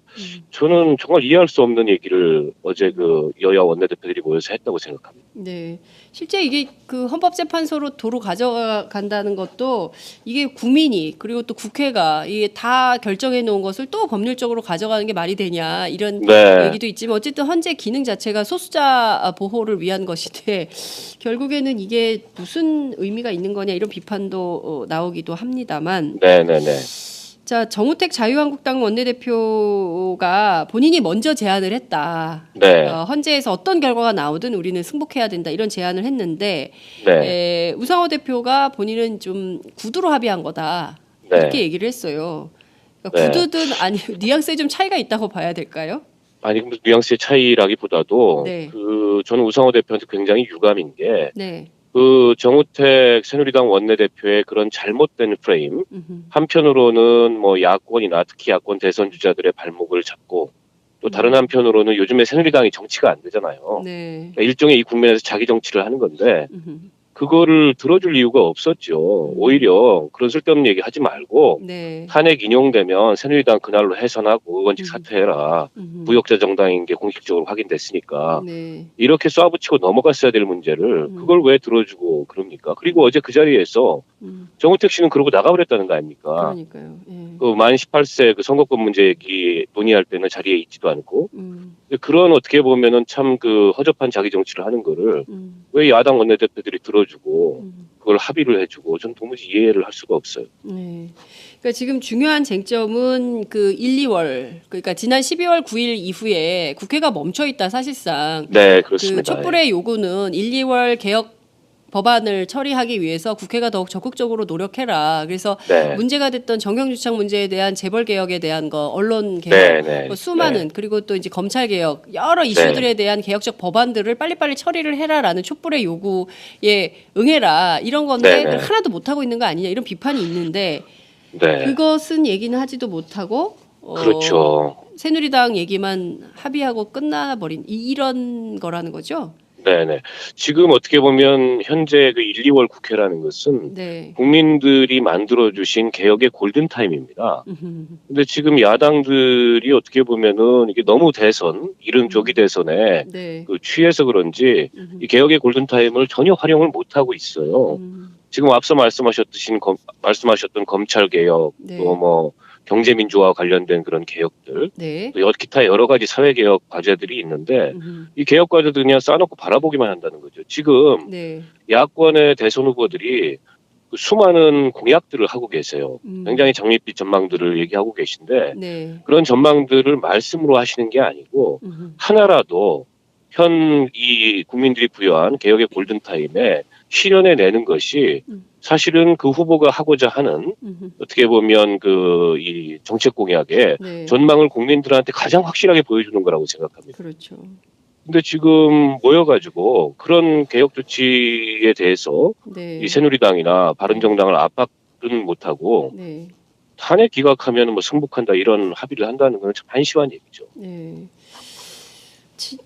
D: 저는 정말 이해할 수 없는 얘기를 어제 그 여야 원내대표들이 모여서 했다고 생각합니다.
A: 네, 실제 이게 그 헌법재판소로 도로 가져간다는 것도 이게 국민이 그리고 또 국회가 이게 다 결정해 놓은 것을 또 법률적으로 가져가는 게 말이 되냐 이런 얘기도 있지만 어쨌든 헌재 기능 자체가 소수자 보호를 위한 것인데 결국에는 이게 무슨 의미가 있는 거냐 이런 비판도 나오기도 합니다만. 자, 정우택 자유한국당 원내대표가 본인이 먼저 제안을 했다.
D: 네.
A: 헌재에서 어떤 결과가 나오든 우리는 승복해야 된다. 이런 제안을 했는데
D: 네.
A: 우상호 대표가 본인은 좀 구두로 합의한 거다.
D: 네.
A: 이렇게 얘기를 했어요. 그러니까 구두든 아니 뉘앙스에 좀 차이가 있다고 봐야 될까요?
D: 아니 뉘앙스의 차이라기보다도
A: 네.
D: 저는 우상호 대표한테 굉장히 유감인 게
A: 네.
D: 정우택 새누리당 원내대표의 그런 잘못된 프레임, 한편으로는 뭐 야권이나 특히 야권 대선 주자들의 발목을 잡고 또 다른 한편으로는 요즘에 새누리당이 정치가 안 되잖아요.
A: 네.
D: 그러니까 일종의 이 국면에서 자기 정치를 하는 건데 그거를 들어줄 이유가 없었죠. 오히려 그런 쓸데없는 얘기 하지 말고
A: 네.
D: 탄핵 인용되면 새누리당 그날로 해산하고 의원직 사퇴해라. 부역자 정당인 게 공식적으로 확인됐으니까
A: 네.
D: 이렇게 쏴붙이고 넘어갔어야 될 문제를 그걸 왜 들어주고 그럽니까? 그리고 어제 그 자리에서 정우택 씨는 그러고 나가버렸다는 거 아닙니까?
A: 그러니까요. 예.
D: 그 만 18세 그 선거권 문제 얘기 논의할 때는 자리에 있지도 않고 그런 어떻게 보면은 참 그 허접한 자기 정치를 하는 거를 왜 야당 원내대표들이 들어주고 그걸 합의를 해주고 전 도무지 이해를 할 수가 없어요.
A: 네. 그러니까 지금 중요한 쟁점은 그 1, 2월 그러니까 지난 12월 9일 이후에 국회가 멈춰 있다 사실상.
D: 네, 그렇습니다.
A: 그 촛불의 요구는 1, 2월 개혁 법안을 처리하기 위해서 국회가 더욱 적극적으로 노력해라. 그래서
D: 네.
A: 문제가 됐던 정경유착 문제에 대한 재벌 개혁에 대한 거, 언론 개혁,
D: 네, 네.
A: 뭐 수많은 그리고 또 이제 검찰 개혁 여러 이슈들에 대한 개혁적 법안들을 빨리빨리 처리를 해라라는 촛불의 요구에 응해라 이런 건데
D: 네, 네.
A: 하나도 못 하고 있는 거 아니냐 이런 비판이 있는데
D: 네.
A: 그것은 얘기는 하지도 못하고
D: 그렇죠.
A: 새누리당 얘기만 합의하고 끝나버린 이런 거라는 거죠.
D: 네네. 지금 어떻게 보면 현재 그 1, 2월 국회라는 것은
A: 네.
D: 국민들이 만들어주신 개혁의 골든타임입니다. 근데 지금 야당들이 어떻게 보면은 이게 너무 이른 조기 대선에
A: 네.
D: 그 취해서 그런지 이 개혁의 골든타임을 전혀 활용을 못하고 있어요. 지금 앞서 말씀하셨던 검찰개혁,
A: 네.
D: 또 뭐 경제민주화와 관련된 그런 개혁들,
A: 네.
D: 또 기타 여러 가지 사회개혁 과제들이 있는데 이 개혁 과제들 그냥 쌓아놓고 바라보기만 한다는 거죠. 지금
A: 네.
D: 야권의 대선 후보들이 그 수많은 공약들을 하고 계세요. 굉장히 장밋빛 전망들을 얘기하고 계신데
A: 네.
D: 그런 전망들을 말씀으로 하시는 게 아니고 하나라도 이 국민들이 부여한 개혁의 골든타임에 실현해 내는 것이 사실은 그 후보가 하고자 하는 어떻게 보면 이 정책 공약의
A: 네.
D: 전망을 국민들한테 가장 확실하게 보여주는 거라고 생각합니다.
A: 그렇죠.
D: 근데 지금 모여가지고 그런 개혁 조치에 대해서
A: 네.
D: 이 새누리당이나 바른정당을 압박은 못하고
A: 네.
D: 탄핵 기각하면 뭐 승복한다 이런 합의를 한다는 건 참 한심한 얘기죠.
A: 네.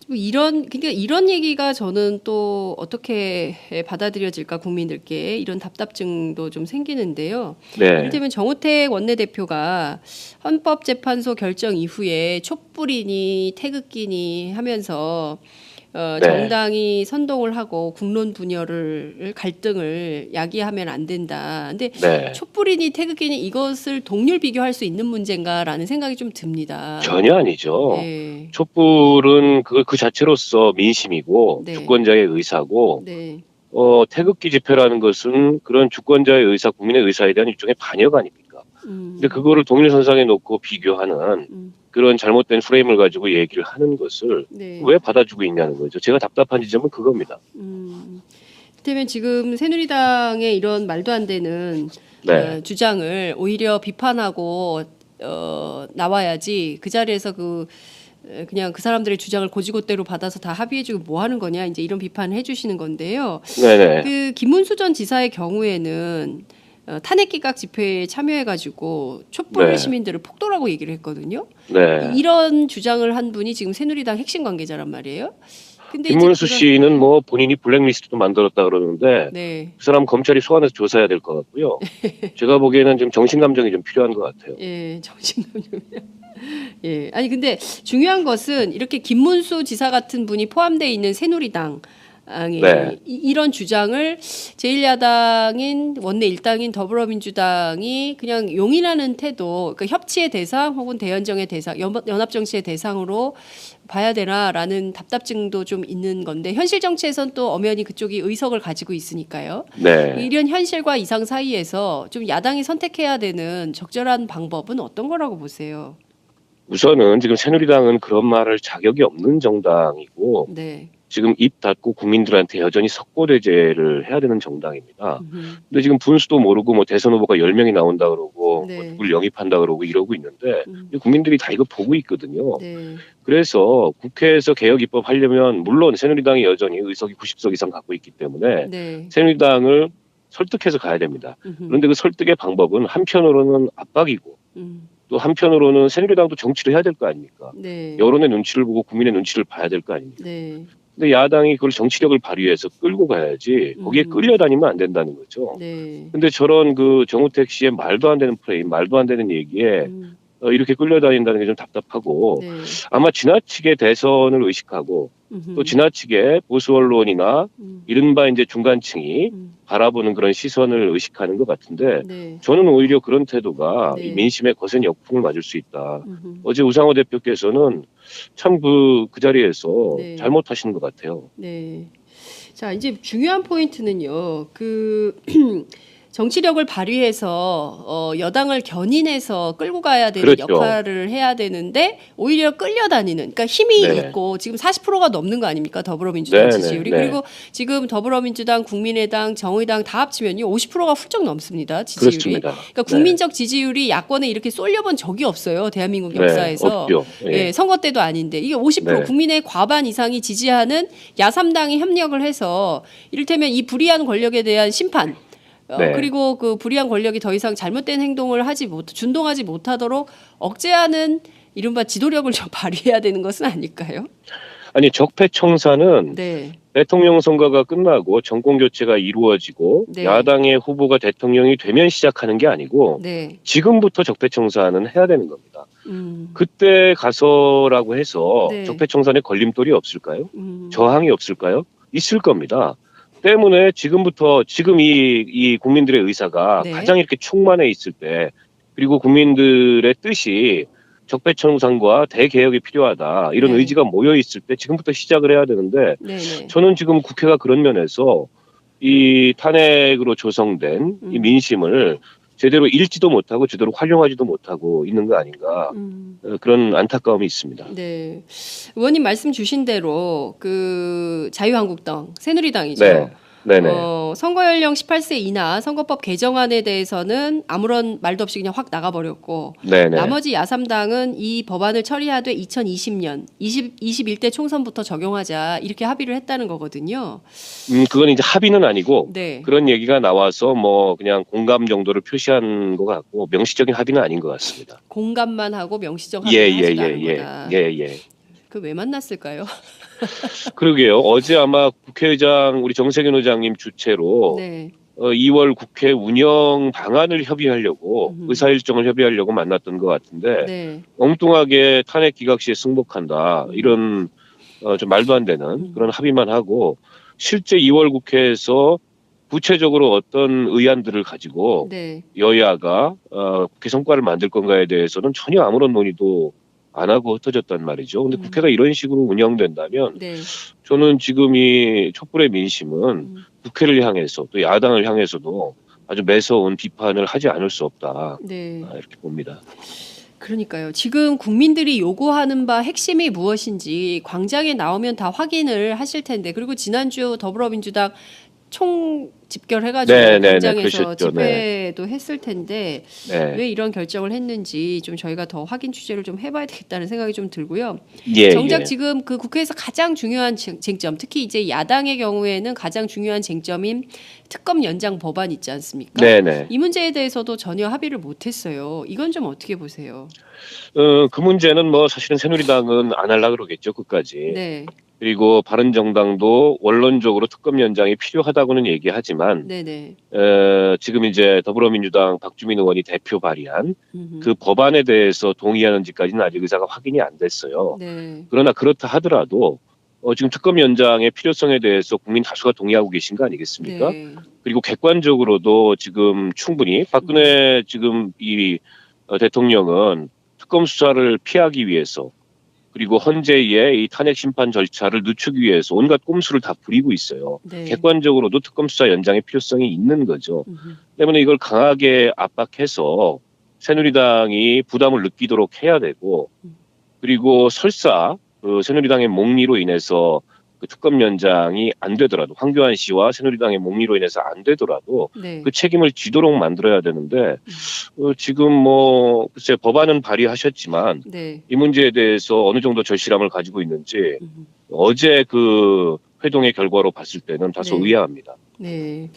A: 그러니까 이런 얘기가 저는 또 어떻게 받아들여질까 국민들께 이런 답답증도 좀 생기는데요.
D: 네.
A: 이를테면 정우택 원내대표가 헌법재판소 결정 이후에 촛불이니 태극기니 하면서
D: 네.
A: 정당이 선동을 하고 국론 분열을 갈등을 야기하면 안 된다. 근데
D: 네.
A: 촛불이니 태극기니 이것을 동률 비교할 수 있는 문제인가라는 생각이 좀 듭니다.
D: 전혀 아니죠.
A: 네.
D: 촛불은 그 자체로서 민심이고
A: 네.
D: 주권자의 의사고
A: 네.
D: 태극기 집회라는 것은 그런 주권자의 의사, 국민의 의사에 대한 일종의 반역 아닙니까? 근데 그거를 동일선상에 놓고 비교하는 그런 잘못된 프레임을 가지고 얘기를 하는 것을
A: 네.
D: 왜 받아주고 있냐는 거죠. 제가 답답한 지점은 그겁니다.
A: 그렇다면 지금 새누리당의 이런 말도 안 되는
D: 네.
A: 주장을 오히려 비판하고 나와야지 그 자리에서 그냥 그 사람들의 주장을 고지고대로 받아서 다 합의해주고 뭐 하는 거냐 이제 이런 비판을 해주시는 건데요.
D: 네네.
A: 그 김문수 전 지사의 경우에는 탄핵 기각 집회에 참여해가지고 촛불
D: 네.
A: 시민들을 폭도라고 얘기를 했거든요.
D: 네.
A: 이런 주장을 한 분이 지금 새누리당 핵심 관계자란 말이에요. 근데
D: 김문수 씨는 뭐 본인이 블랙리스트도 만들었다 그러는데
A: 네.
D: 그 사람 검찰이 소환해서 조사해야 될 것 같고요. 제가 보기에는 좀 정신감정이 좀 필요한 것 같아요.
A: 예, 정신감정이요. 예, 아니 근데 중요한 것은 이렇게 김문수 지사 같은 분이 포함되어 있는 새누리당 네. 이런 주장을 제1야당인 원내 일당인 더불어민주당이 그냥 용인하는 태도, 그러니까 협치의 대상 혹은 대연정의 대상, 연합정치의 대상으로 봐야 되나라는 답답증도 좀 있는 건데 현실 정치에선 또 엄연히 그쪽이 의석을 가지고 있으니까요. 네. 이런 현실과 이상 사이에서 좀 야당이 선택해야 되는 적절한 방법은 어떤 거라고 보세요?
D: 우선은 지금 새누리당은 그런 말할 자격이 없는 정당이고 네. 지금 입 닫고 국민들한테 여전히 석고대죄를 해야 되는 정당입니다. 근데 지금 분수도 모르고 뭐 대선 후보가 10명이 나온다 그러고 네. 뭐 누굴 영입한다 그러고 이러고 있는데 국민들이 다 이거 보고 있거든요. 네. 그래서 국회에서 개혁 입법하려면 물론 새누리당이 여전히 의석이 90석 이상 갖고 있기 때문에 네. 새누리당을 설득해서 가야 됩니다. 그런데 그 설득의 방법은 한편으로는 압박이고 또 한편으로는 새누리당도 정치를 해야 될 거 아닙니까? 네. 여론의 눈치를 보고 국민의 눈치를 봐야 될 거 아닙니까? 네. 근데 야당이 그걸 정치력을 발휘해서 끌고 가야지 거기에 끌려다니면 안 된다는 거죠. 네. 근데 저런 그 정우택 씨의 말도 안 되는 프레임, 말도 안 되는 얘기에 이렇게 끌려다닌다는 게 좀 답답하고 네. 아마 지나치게 대선을 의식하고 또 지나치게 보수 언론이나 이른바 이제 중간층이 바라보는 그런 시선을 의식하는 것 같은데 네. 저는 오히려 그런 태도가 네. 이 민심에 거센 역풍을 맞을 수 있다. 어제 우상호 대표께서는 참 그 자리에서 네. 잘못하신 것 같아요.
A: 네. 자, 이제 중요한 포인트는요. 정치력을 발휘해서 여당을 견인해서 끌고 가야 되는 그렇죠. 역할을 해야 되는데 오히려 끌려다니는 그러니까 힘이 네. 있고 지금 40%가 넘는 거 아닙니까? 더불어민주당 지지율이. 네. 그리고 지금 더불어민주당, 국민의당, 정의당 다 합치면요 50%가 훌쩍 넘습니다. 지지율이. 그렇습니다. 그러니까 국민적 지지율이 야권에 이렇게 쏠려본 적이 없어요. 대한민국 역사에서. 없죠. 네, 선거 때도 아닌데 이게 50% 국민의 과반 이상이 지지하는 야3당이 협력을 해서 이를테면 이 불이한 권력에 대한 심판 그리고 그 불이한 권력이 더 이상 잘못된 행동을 준동하지 못하도록 억제하는 이른바 지도력을 좀 발휘해야 되는 것은 아닐까요?
D: 아니 적폐청산은 대통령 선거가 끝나고 정권 교체가 이루어지고 야당의 후보가 대통령이 되면 시작하는 게 아니고 지금부터 적폐청산은 해야 되는 겁니다. 그때 가서라고 해서 적폐청산에 걸림돌이 없을까요? 저항이 없을까요? 있을 겁니다. 때문에 지금부터 지금 이 국민들의 의사가 가장 이렇게 충만해 있을 때 그리고 국민들의 뜻이 적폐청산과 대개혁이 필요하다 이런 의지가 모여 있을 때 지금부터 시작을 해야 되는데 저는 지금 국회가 그런 면에서 이 탄핵으로 조성된 이 민심을 제대로 읽지도 못하고 제대로 활용하지도 못하고 있는 거 아닌가 그런 안타까움이 있습니다.
A: 네, 의원님 말씀 주신 대로 그 자유한국당, 새누리당이죠. 네네. 선거 연령 18세 이나 선거법 개정안에 대해서는 아무런 말도 없이 그냥 확 나가버렸고 나머지 야3당은 이 법안을 처리하되 2020년 21대 총선부터 적용하자 이렇게 합의를 했다는 거거든요.
D: 그건 이제 합의는 아니고 그런 얘기가 나와서 뭐 그냥 공감 정도를 표시한 것 같고 명시적인 합의는 아닌 것 같습니다.
A: 공감만 하고 명시적 합의는 하지도 않은 거다. 그 왜 만났을까요?
D: 그러게요. 어제 아마 국회의장 우리 정세균 의장님 주최로 2월 국회 운영 방안을 협의하려고 의사 일정을 협의하려고 만났던 것 같은데 엉뚱하게 탄핵 기각 시에 승복한다 이런 좀 말도 안 되는 그런 합의만 하고 실제 2월 국회에서 구체적으로 어떤 의안들을 가지고 여야가 국회 성과를 만들 건가에 대해서는 전혀 아무런 논의도 안 하고 흩어졌단 말이죠. 근데 국회가 이런 식으로 운영된다면 저는 지금 이 촛불의 민심은 국회를 향해서 또 야당을 향해서도 아주 매서운 비판을 하지 않을 수 없다. 이렇게 봅니다.
A: 그러니까요. 지금 국민들이 요구하는 바 핵심이 무엇인지 광장에 나오면 다 확인을 하실 텐데 그리고 지난주 더불어민주당 총 집결해가지고 광장에서 집회도 했을 텐데 왜 이런 결정을 했는지 좀 저희가 더 확인 취재를 좀 해봐야 되겠다는 생각이 좀 들고요. 정작 지금 그 국회에서 가장 중요한 쟁점, 특히 이제 야당의 경우에는 가장 중요한 쟁점인 특검 연장 법안 있지 않습니까? 이 문제에 대해서도 전혀 합의를 못했어요. 이건 좀 어떻게 보세요?
D: 그 문제는 뭐 사실은 새누리당은 안 하려고 그러겠죠, 끝까지. 그리고 바른정당도 원론적으로 특검 연장이 필요하다고는 얘기하지만 지금 이제 더불어민주당 박주민 의원이 대표 발의한 그 법안에 대해서 동의하는지까지는 아직 의사가 확인이 안 됐어요. 그러나 그렇다 하더라도 지금 특검 연장의 필요성에 대해서 국민 다수가 동의하고 계신 거 아니겠습니까?
A: 네.
D: 그리고 객관적으로도 지금 충분히 박근혜 지금 이 대통령은 특검 수사를 피하기 위해서 그리고 헌재의 이 탄핵 심판 절차를 늦추기 위해서 온갖 꼼수를 다 부리고 있어요.
A: 네.
D: 객관적으로도 특검 수사 연장의 필요성이 있는 거죠. 때문에 이걸 강하게 압박해서 새누리당이 부담을 느끼도록 해야 되고 그리고 설사 그 새누리당의 몽리로 인해서 그 특검 연장이 안 되더라도 황교안 씨와 새누리당의 몽리로 인해서 안 되더라도
A: 네.
D: 그 책임을 지도록 만들어야 되는데 지금 뭐 글쎄 법안은 발의하셨지만
A: 네.
D: 이 문제에 대해서 어느 정도 절실함을 가지고 있는지 어제 그 회동의 결과로 봤을 때는 다소
A: 네.
D: 의아합니다.
A: 네.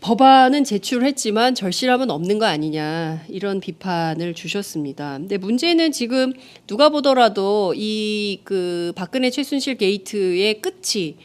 A: 법안은 제출했지만 절실함은 없는 거 아니냐 이런 비판을 주셨습니다. 근데 문제는 지금 누가 보더라도 이 그 박근혜 최순실 게이트의 끝이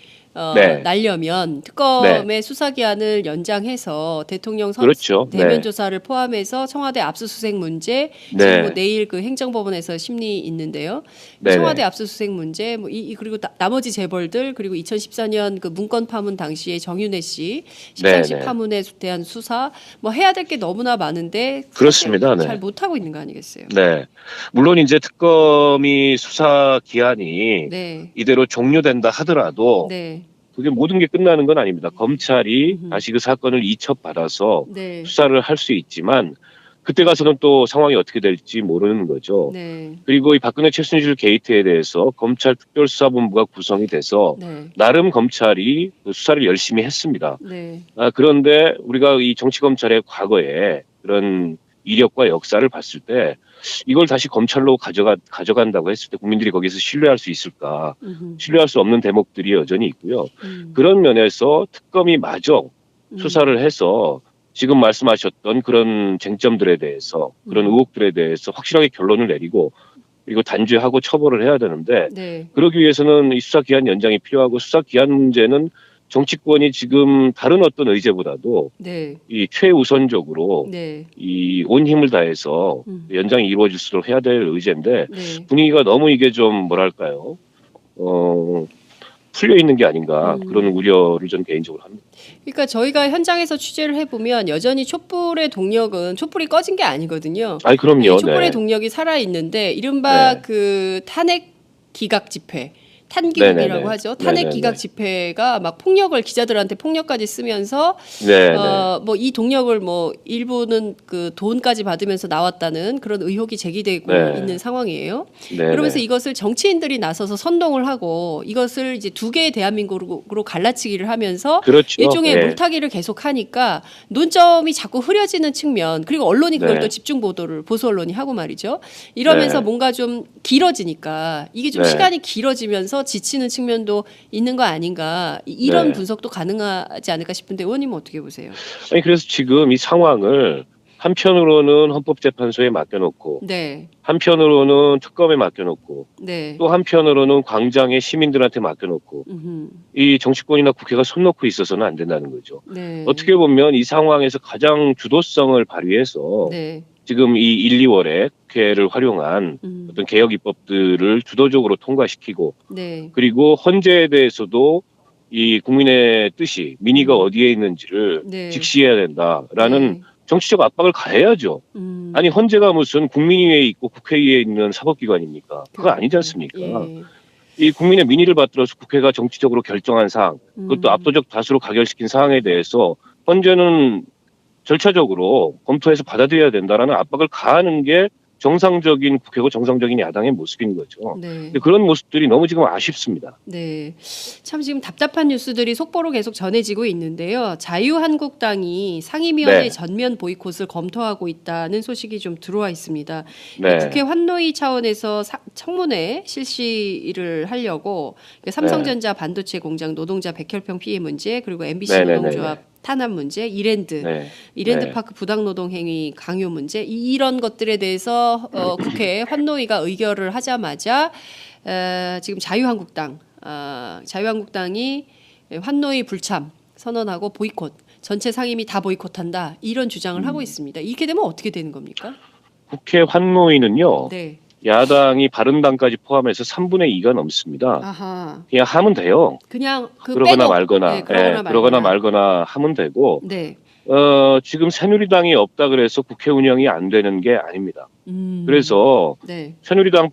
D: 네.
A: 날려면 특검의 수사 기한을 연장해서 대통령
D: 그렇죠.
A: 대면
D: 네.
A: 조사를 포함해서 청와대 압수수색 문제,
D: 네.
A: 지금 뭐 내일 그 행정법원에서 심리 있는데요.
D: 네.
A: 청와대 압수수색 문제, 뭐 그리고 나머지 재벌들 그리고 2014년 그 문건 파문 당시에 정윤회 씨 십상시
D: 네.
A: 파문에 대한 수사 뭐 해야 될 게 너무나 많은데
D: 그렇습니다. 네.
A: 잘 못하고 있는 거 아니겠어요?
D: 네. 물론 이제 특검이 수사 기한이
A: 네.
D: 이대로 종료된다 하더라도
A: 네.
D: 그게 모든 게 끝나는 건 아닙니다. 검찰이 다시 그 사건을 이첩받아서
A: 네.
D: 수사를 할 수 있지만 그때 가서는 또 상황이 어떻게 될지 모르는 거죠.
A: 네.
D: 그리고 이 박근혜 최순실 게이트에 대해서 검찰 특별수사본부가 구성이 돼서
A: 네.
D: 나름 검찰이 그 수사를 열심히 했습니다.
A: 네.
D: 그런데 우리가 이 정치검찰의 과거에 그런 이력과 역사를 봤을 때 이걸 다시 검찰로 가져간다고 했을 때 국민들이 거기서 신뢰할 수 있을까? 신뢰할 수 없는 대목들이 여전히 있고요. 그런 면에서 특검이 마저 수사를 해서 지금 말씀하셨던 그런 쟁점들에 대해서 그런 의혹들에 대해서 확실하게 결론을 내리고 그리고 단죄하고 처벌을 해야 되는데
A: 네.
D: 그러기 위해서는 이 수사 기한 연장이 필요하고 수사 기한 문제는 정치권이 지금 다른 어떤 의제보다도
A: 네.
D: 이 최우선적으로
A: 네.
D: 이 온 힘을 다해서 연장이 이루어질수록 해야 될 의제인데
A: 네.
D: 분위기가 너무 이게 좀 뭐랄까요 풀려 있는 게 아닌가 그런 우려를 전 개인적으로 합니다.
A: 그러니까 저희가 현장에서 취재를 해보면 여전히 촛불의 동력은 촛불이 꺼진 게 아니거든요.
D: 아니 그럼요.
A: 네, 촛불의
D: 네.
A: 동력이 살아 있는데 이른바
D: 네.
A: 그 탄핵 기각 집회. 탄기국이라고
D: 네네네.
A: 하죠. 탄핵
D: 네네네.
A: 기각 집회가 막 폭력을 기자들한테 폭력까지 쓰면서 뭐 이 동력을 뭐 일부는 그 돈까지 받으면서 나왔다는 그런 의혹이 제기되고
D: 네.
A: 있는 상황이에요.
D: 네네.
A: 그러면서 이것을 정치인들이 나서서 선동을 하고 이것을 이제 두 개의 대한민국으로 갈라치기를 하면서
D: 그렇죠.
A: 일종의
D: 네.
A: 물타기를 계속하니까 논점이 자꾸 흐려지는 측면 그리고 언론이 그걸
D: 네.
A: 또 집중 보도를 보수 언론이 하고 말이죠. 이러면서
D: 네.
A: 뭔가 좀 길어지니까 이게 좀
D: 네.
A: 시간이 길어지면서 지치는 측면도 있는 거 아닌가 이런
D: 네.
A: 분석도 가능하지 않을까 싶은데 의원님은 어떻게 보세요?
D: 아니 그래서 지금 이 상황을 한편으로는 헌법재판소에 맡겨놓고
A: 네,
D: 한편으로는 특검에 맡겨놓고
A: 네,
D: 또 한편으로는 광장의 시민들한테 맡겨놓고 이 정치권이나 국회가 손 놓고 있어서는 안 된다는 거죠.
A: 네.
D: 어떻게 보면 이 상황에서 가장 주도성을 발휘해서
A: 네,
D: 지금 이 1, 2월에 국회를 활용한 어떤 개혁 입법들을 주도적으로 통과시키고
A: 네,
D: 그리고 헌재에 대해서도 이 국민의 뜻이 민의가 어디에 있는지를
A: 네.
D: 직시해야 된다라는
A: 네.
D: 정치적 압박을 가해야죠. 아니 헌재가 무슨 국민위에 있고 국회의회에 있는 사법기관입니까? 그거 아니지 않습니까?
A: 예.
D: 이 국민의 민의를 받들어서 국회가 정치적으로 결정한 사항, 그것도 압도적 다수로 가결시킨 사항에 대해서 헌재는 절차적으로 검토해서 받아들여야 된다라는 압박을 가하는 게 정상적인 국회고 정상적인 야당의 모습인 거죠.
A: 네.
D: 근데 그런 모습들이 너무 지금 아쉽습니다.
A: 네. 참 지금 답답한 뉴스들이 속보로 계속 전해지고 있는데요. 자유한국당이 상임위원회
D: 네.
A: 전면 보이콧을 검토하고 있다는 소식이 좀 들어와 있습니다.
D: 네.
A: 국회 환노위 차원에서 청문회 실시를 하려고 삼성전자 반도체 공장 노동자 백혈병 피해 문제 그리고 MBC
D: 네네네네.
A: 노동조합 탄압 문제, 이랜드
D: 네.
A: 파크 부당노동 행위 강요 문제 이런 것들에 대해서 국회 환노위가 의결을 하자마자 지금 자유한국당이 환노위 불참 선언하고 보이콧 전체 상임위 다 보이콧한다 이런 주장을 하고 있습니다. 이렇게 되면 어떻게 되는 겁니까?
D: 국회 환노위는요.
A: 네.
D: 야당이 바른당까지 포함해서 3분의 2가 넘습니다.
A: 아하.
D: 그냥 하면 돼요.
A: 그냥
D: 그러거나
A: 빼고,
D: 말거나,
A: 네, 그러거나
D: 말거나 하면 되고.
A: 네.
D: 지금 새누리당이 없다 그래서 국회 운영이 안 되는 게 아닙니다. 그래서
A: 네.
D: 새누리당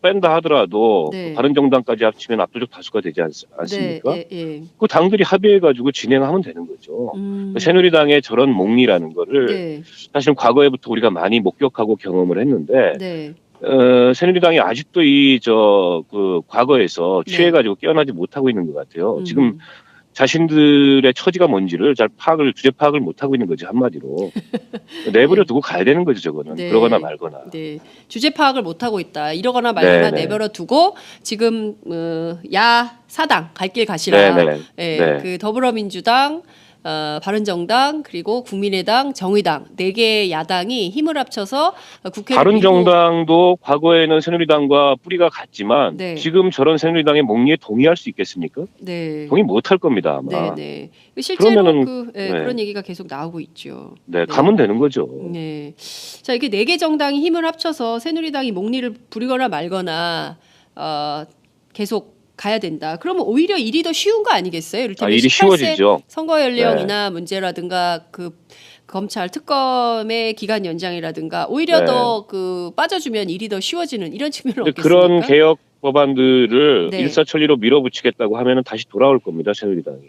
D: 뺀다 하더라도
A: 네.
D: 바른정당까지 합치면 압도적 다수가 되지 않습니까?
A: 네, 예.
D: 그 당들이 합의해가지고 진행하면 되는 거죠. 새누리당의 저런 몽리라는 거를
A: 네.
D: 사실 과거에부터 우리가 많이 목격하고 경험을 했는데
A: 네.
D: 새누리당이 아직도 과거에서 취해가지고 깨어나지 못하고 있는 것 같아요. 지금 자신들의 처지가 뭔지를 주제 파악을 못하고 있는 거지, 한마디로. 내버려 두고 가야 되는 거죠, 저거는.
A: 네.
D: 그러거나 말거나.
A: 네. 주제 파악을 못하고 있다. 이러거나 말거나 내버려 두고 지금 야사당 갈 길 가시라. 네. 그 더불어민주당, 바른정당, 그리고 국민의당, 정의당 4개의 야당이 힘을 합쳐서 국회를
D: 바른정당도 과거에는 새누리당과 뿌리가 같지만 지금 저런 새누리당의 몽리에 동의할 수 있겠습니까?
A: 네.
D: 동의 못할 겁니다, 아마.
A: 네. 실제로
D: 그러면은,
A: 그런 얘기가 계속 나오고 있죠.
D: 네, 가면 되는 거죠.
A: 네. 자, 이렇게 4개 정당이 힘을 합쳐서 새누리당이 몽리를 부리거나 말거나 계속 가야 된다. 그러면 오히려 일이 더 쉬운 거 아니겠어요? 이를테면
D: 일이 쉬워지죠.
A: 선거 연령이나 문제라든가 그 검찰 특검의 기간 연장이라든가 오히려 더 빠져주면 일이 더 쉬워지는 이런 측면은 없겠습니까?
D: 그런 개혁 법안들을 일사천리로 밀어붙이겠다고 하면은 다시 돌아올 겁니다, 새누리당이.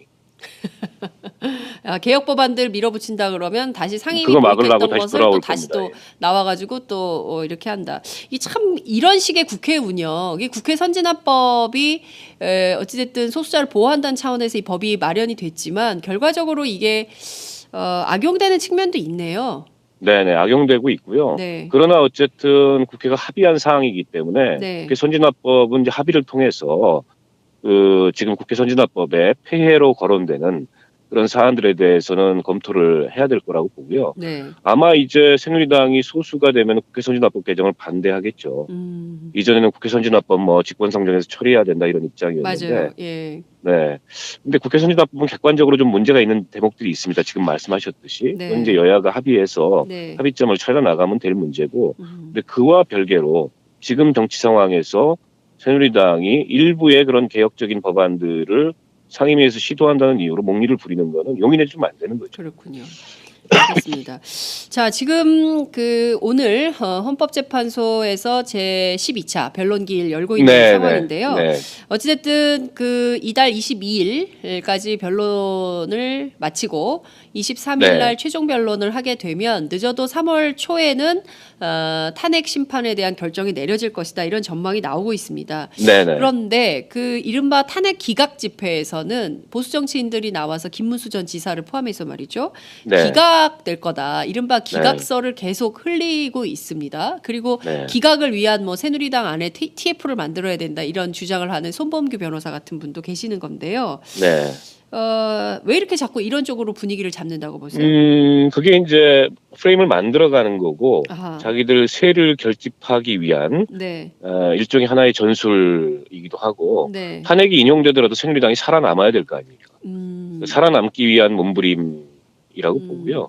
A: 개혁 법안들 밀어붙인다 그러면 다시 상임위 도입했던 것을 또 다시 또 나와가지고 또 이렇게 한다. 이 참 이런 식의 국회 운영, 이 국회 선진화법이 어찌됐든 소수자를 보호한다는 차원에서 이 법이 마련이 됐지만 결과적으로 이게 악용되는 측면도 있네요.
D: 네네, 악용되고 있고요. 그러나 어쨌든 국회가 합의한 사항이기 때문에 국회 선진화법은 이제 합의를 통해서 지금 국회 선진화법에 폐해로 거론되는 그런 사안들에 대해서는 검토를 해야 될 거라고 보고요. 아마 이제 새누리당이 소수가 되면 국회 선진화법 개정을 반대하겠죠. 이전에는 국회 선진화법 직권상정해서 처리해야 된다 이런 입장이었는데.
A: 맞아요. 예.
D: 네. 근데 국회 선진화법은 객관적으로 좀 문제가 있는 대목들이 있습니다. 지금 말씀하셨듯이. 그건 이제 여야가 합의해서 합의점을 찾아 나가면 될 문제고. 근데 그와 별개로 지금 정치 상황에서 새누리당이 일부의 그런 개혁적인 법안들을 상임위에서 시도한다는 이유로 몽리를 부리는 거는 용인해주면 안 되는 거죠.
A: 그렇군요. 알겠습니다. 자, 지금 오늘 헌법재판소에서 제 12차 변론기일 열고 있는 상황인데요. 어찌됐든 이달 22일까지 변론을 마치고 23일 날 최종 변론을 하게 되면 늦어도 3월 초에는 탄핵 심판에 대한 결정이 내려질 것이다. 이런 전망이 나오고 있습니다. 그런데 이른바 탄핵 기각 집회에서는 보수 정치인들이 나와서 김문수 전 지사를 포함해서 말이죠. 기각될 거다. 이른바 기각설을 계속 흘리고 있습니다. 그리고 기각을 위한 새누리당 안에 TF를 만들어야 된다. 이런 주장을 하는 손범규 변호사 같은 분도 계시는 건데요. 왜 이렇게 자꾸 이런 쪽으로 분위기를 잡는다고 보세요?
D: 그게 이제 프레임을 만들어가는 거고 자기들 세를 결집하기 위한 일종의 하나의 전술이기도 하고 탄핵이 인용되더라도 새누리당이 살아남아야 될 거 아닙니까? 살아남기 위한 몸부림이라고 보고요.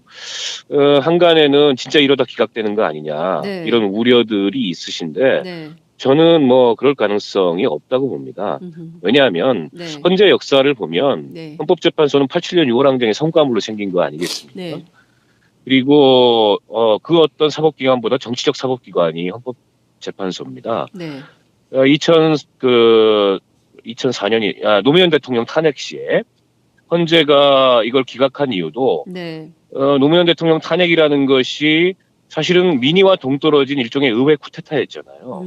D: 한간에는 진짜 이러다 기각되는 거 아니냐 이런 우려들이 있으신데 저는 그럴 가능성이 없다고 봅니다. 왜냐하면 현재 역사를 보면 헌법재판소는 87년 6월 항쟁의 성과물로 생긴 거 아니겠습니까? 그리고 그 어떤 사법기관보다 정치적 사법기관이 헌법재판소입니다. 2004년이 노무현 대통령 탄핵 시에 헌재가 이걸 기각한 이유도 노무현 대통령 탄핵이라는 것이 사실은 민의와 동떨어진 일종의 의회 쿠데타였잖아요.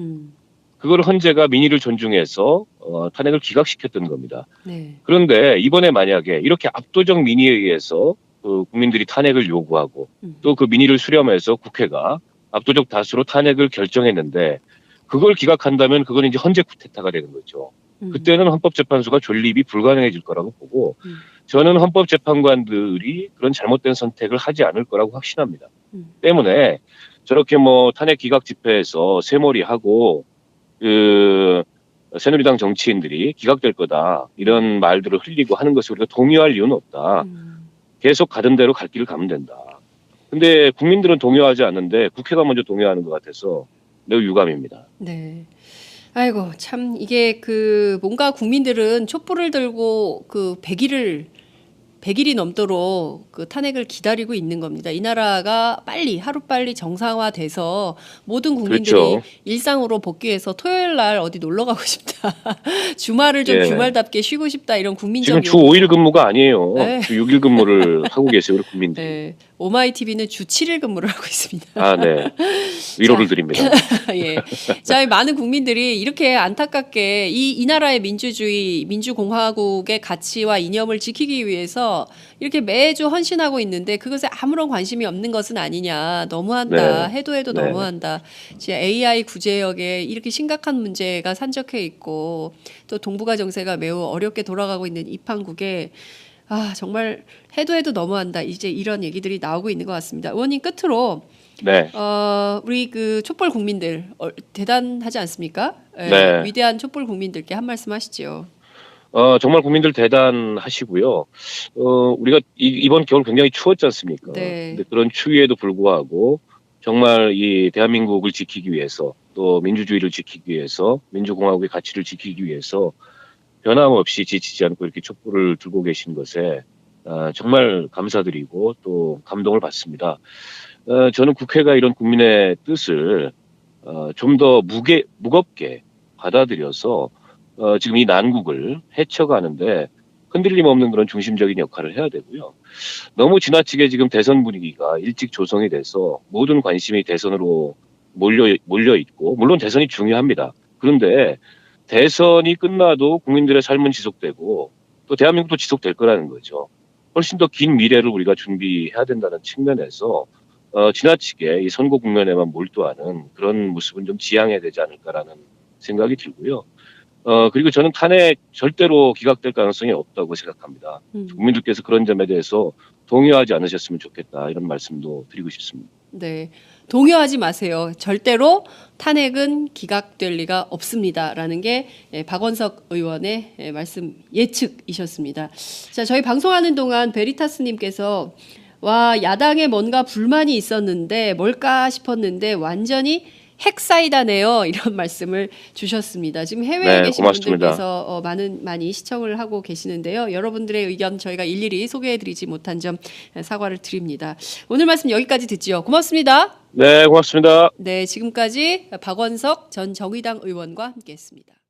D: 그걸 헌재가 민의를 존중해서 탄핵을 기각시켰던 겁니다. 그런데 이번에 만약에 이렇게 압도적 민의에 의해서 국민들이 탄핵을 요구하고 또 그 민의를 수렴해서 국회가 압도적 다수로 탄핵을 결정했는데 그걸 기각한다면 그건 이제 헌재 쿠데타가 되는 거죠. 그때는 헌법재판소가 존립이 불가능해질 거라고 보고 저는 헌법재판관들이 그런 잘못된 선택을 하지 않을 거라고 확신합니다. 때문에 저렇게 탄핵 기각 집회에서 새머리하고 새누리당 정치인들이 기각될 거다 이런 말들을 흘리고 하는 것을 우리가 동요할 이유는 없다. 계속 가던 대로 갈 길을 가면 된다. 근데 국민들은 동요하지 않는데 국회가 먼저 동요하는 것 같아서 매우 유감입니다.
A: 네. 아이고 참 이게 그 뭔가 국민들은 촛불을 들고 그 100일이 넘도록 그 탄핵을 기다리고 있는 겁니다. 이 나라가 하루빨리 정상화돼서 모든 국민들이
D: 그렇죠.
A: 일상으로 복귀해서 토요일 날 어디 놀러 가고 싶다. 주말을 좀
D: 예.
A: 주말답게 쉬고 싶다. 이런
D: 지금
A: 국민적
D: 주 5일 근무가 아니에요.
A: 네.
D: 주 6일 근무를 하고 계세요, 우리 국민들.
A: 네. 오마이TV는 주 7일 근무를 하고 있습니다.
D: 아, 네. 위로를 드립니다.
A: 예. 자, 많은 국민들이 이렇게 안타깝게 이 나라의 민주주의, 민주공화국의 가치와 이념을 지키기 위해서 이렇게 매주 헌신하고 있는데 그것에 아무런 관심이 없는 것은 아니냐. 너무한다.
D: 네.
A: 해도
D: 네.
A: 너무한다. 진짜 AI 구제역에 이렇게 심각한 문제가 산적해 있고 또 동북아 정세가 매우 어렵게 돌아가고 있는 이 판국에 정말 해도 너무한다. 이제 이런 얘기들이 나오고 있는 것 같습니다. 의원님 끝으로
D: 네.
A: 우리 그 촛불 국민들 대단하지 않습니까?
D: 네.
A: 위대한 촛불 국민들께 한 말씀 하시죠.
D: 정말 국민들 대단하시고요. 우리가 이번 겨울 굉장히 추웠지 않습니까?
A: 네.
D: 근데 그런 추위에도 불구하고 정말 이 대한민국을 지키기 위해서 또 민주주의를 지키기 위해서 민주공화국의 가치를 지키기 위해서 변함없이 지치지 않고 이렇게 촛불을 들고 계신 것에 정말 감사드리고 또 감동을 받습니다. 저는 국회가 이런 국민의 뜻을 좀 더 무겁게 받아들여서 지금 이 난국을 헤쳐가는데 흔들림 없는 그런 중심적인 역할을 해야 되고요. 너무 지나치게 지금 대선 분위기가 일찍 조성이 돼서 모든 관심이 대선으로 몰려 있고 물론 대선이 중요합니다. 그런데 대선이 끝나도 국민들의 삶은 지속되고 또 대한민국도 지속될 거라는 거죠. 훨씬 더 긴 미래를 우리가 준비해야 된다는 측면에서 지나치게 이 선거 국면에만 몰두하는 그런 모습은 좀 지양해야 되지 않을까라는 생각이 들고요. 그리고 저는 탄핵 절대로 기각될 가능성이 없다고 생각합니다. 국민들께서 그런 점에 대해서 동요하지 않으셨으면 좋겠다 이런 말씀도 드리고 싶습니다.
A: 네, 동요하지 마세요. 절대로 탄핵은 기각될 리가 없습니다라는 게 박원석 의원의 말씀 예측이셨습니다. 자, 저희 방송하는 동안 베리타스님께서 야당에 뭔가 불만이 있었는데 뭘까 싶었는데 완전히 핵사이다네요. 이런 말씀을 주셨습니다. 지금 해외에 계신
D: 고맙습니다.
A: 분들께서 많이 시청을 하고 계시는데요. 여러분들의 의견 저희가 일일이 소개해드리지 못한 점 사과를 드립니다. 오늘 말씀 여기까지 듣지요. 고맙습니다.
D: 네, 고맙습니다.
A: 네, 지금까지 박원석 전 정의당 의원과 함께했습니다.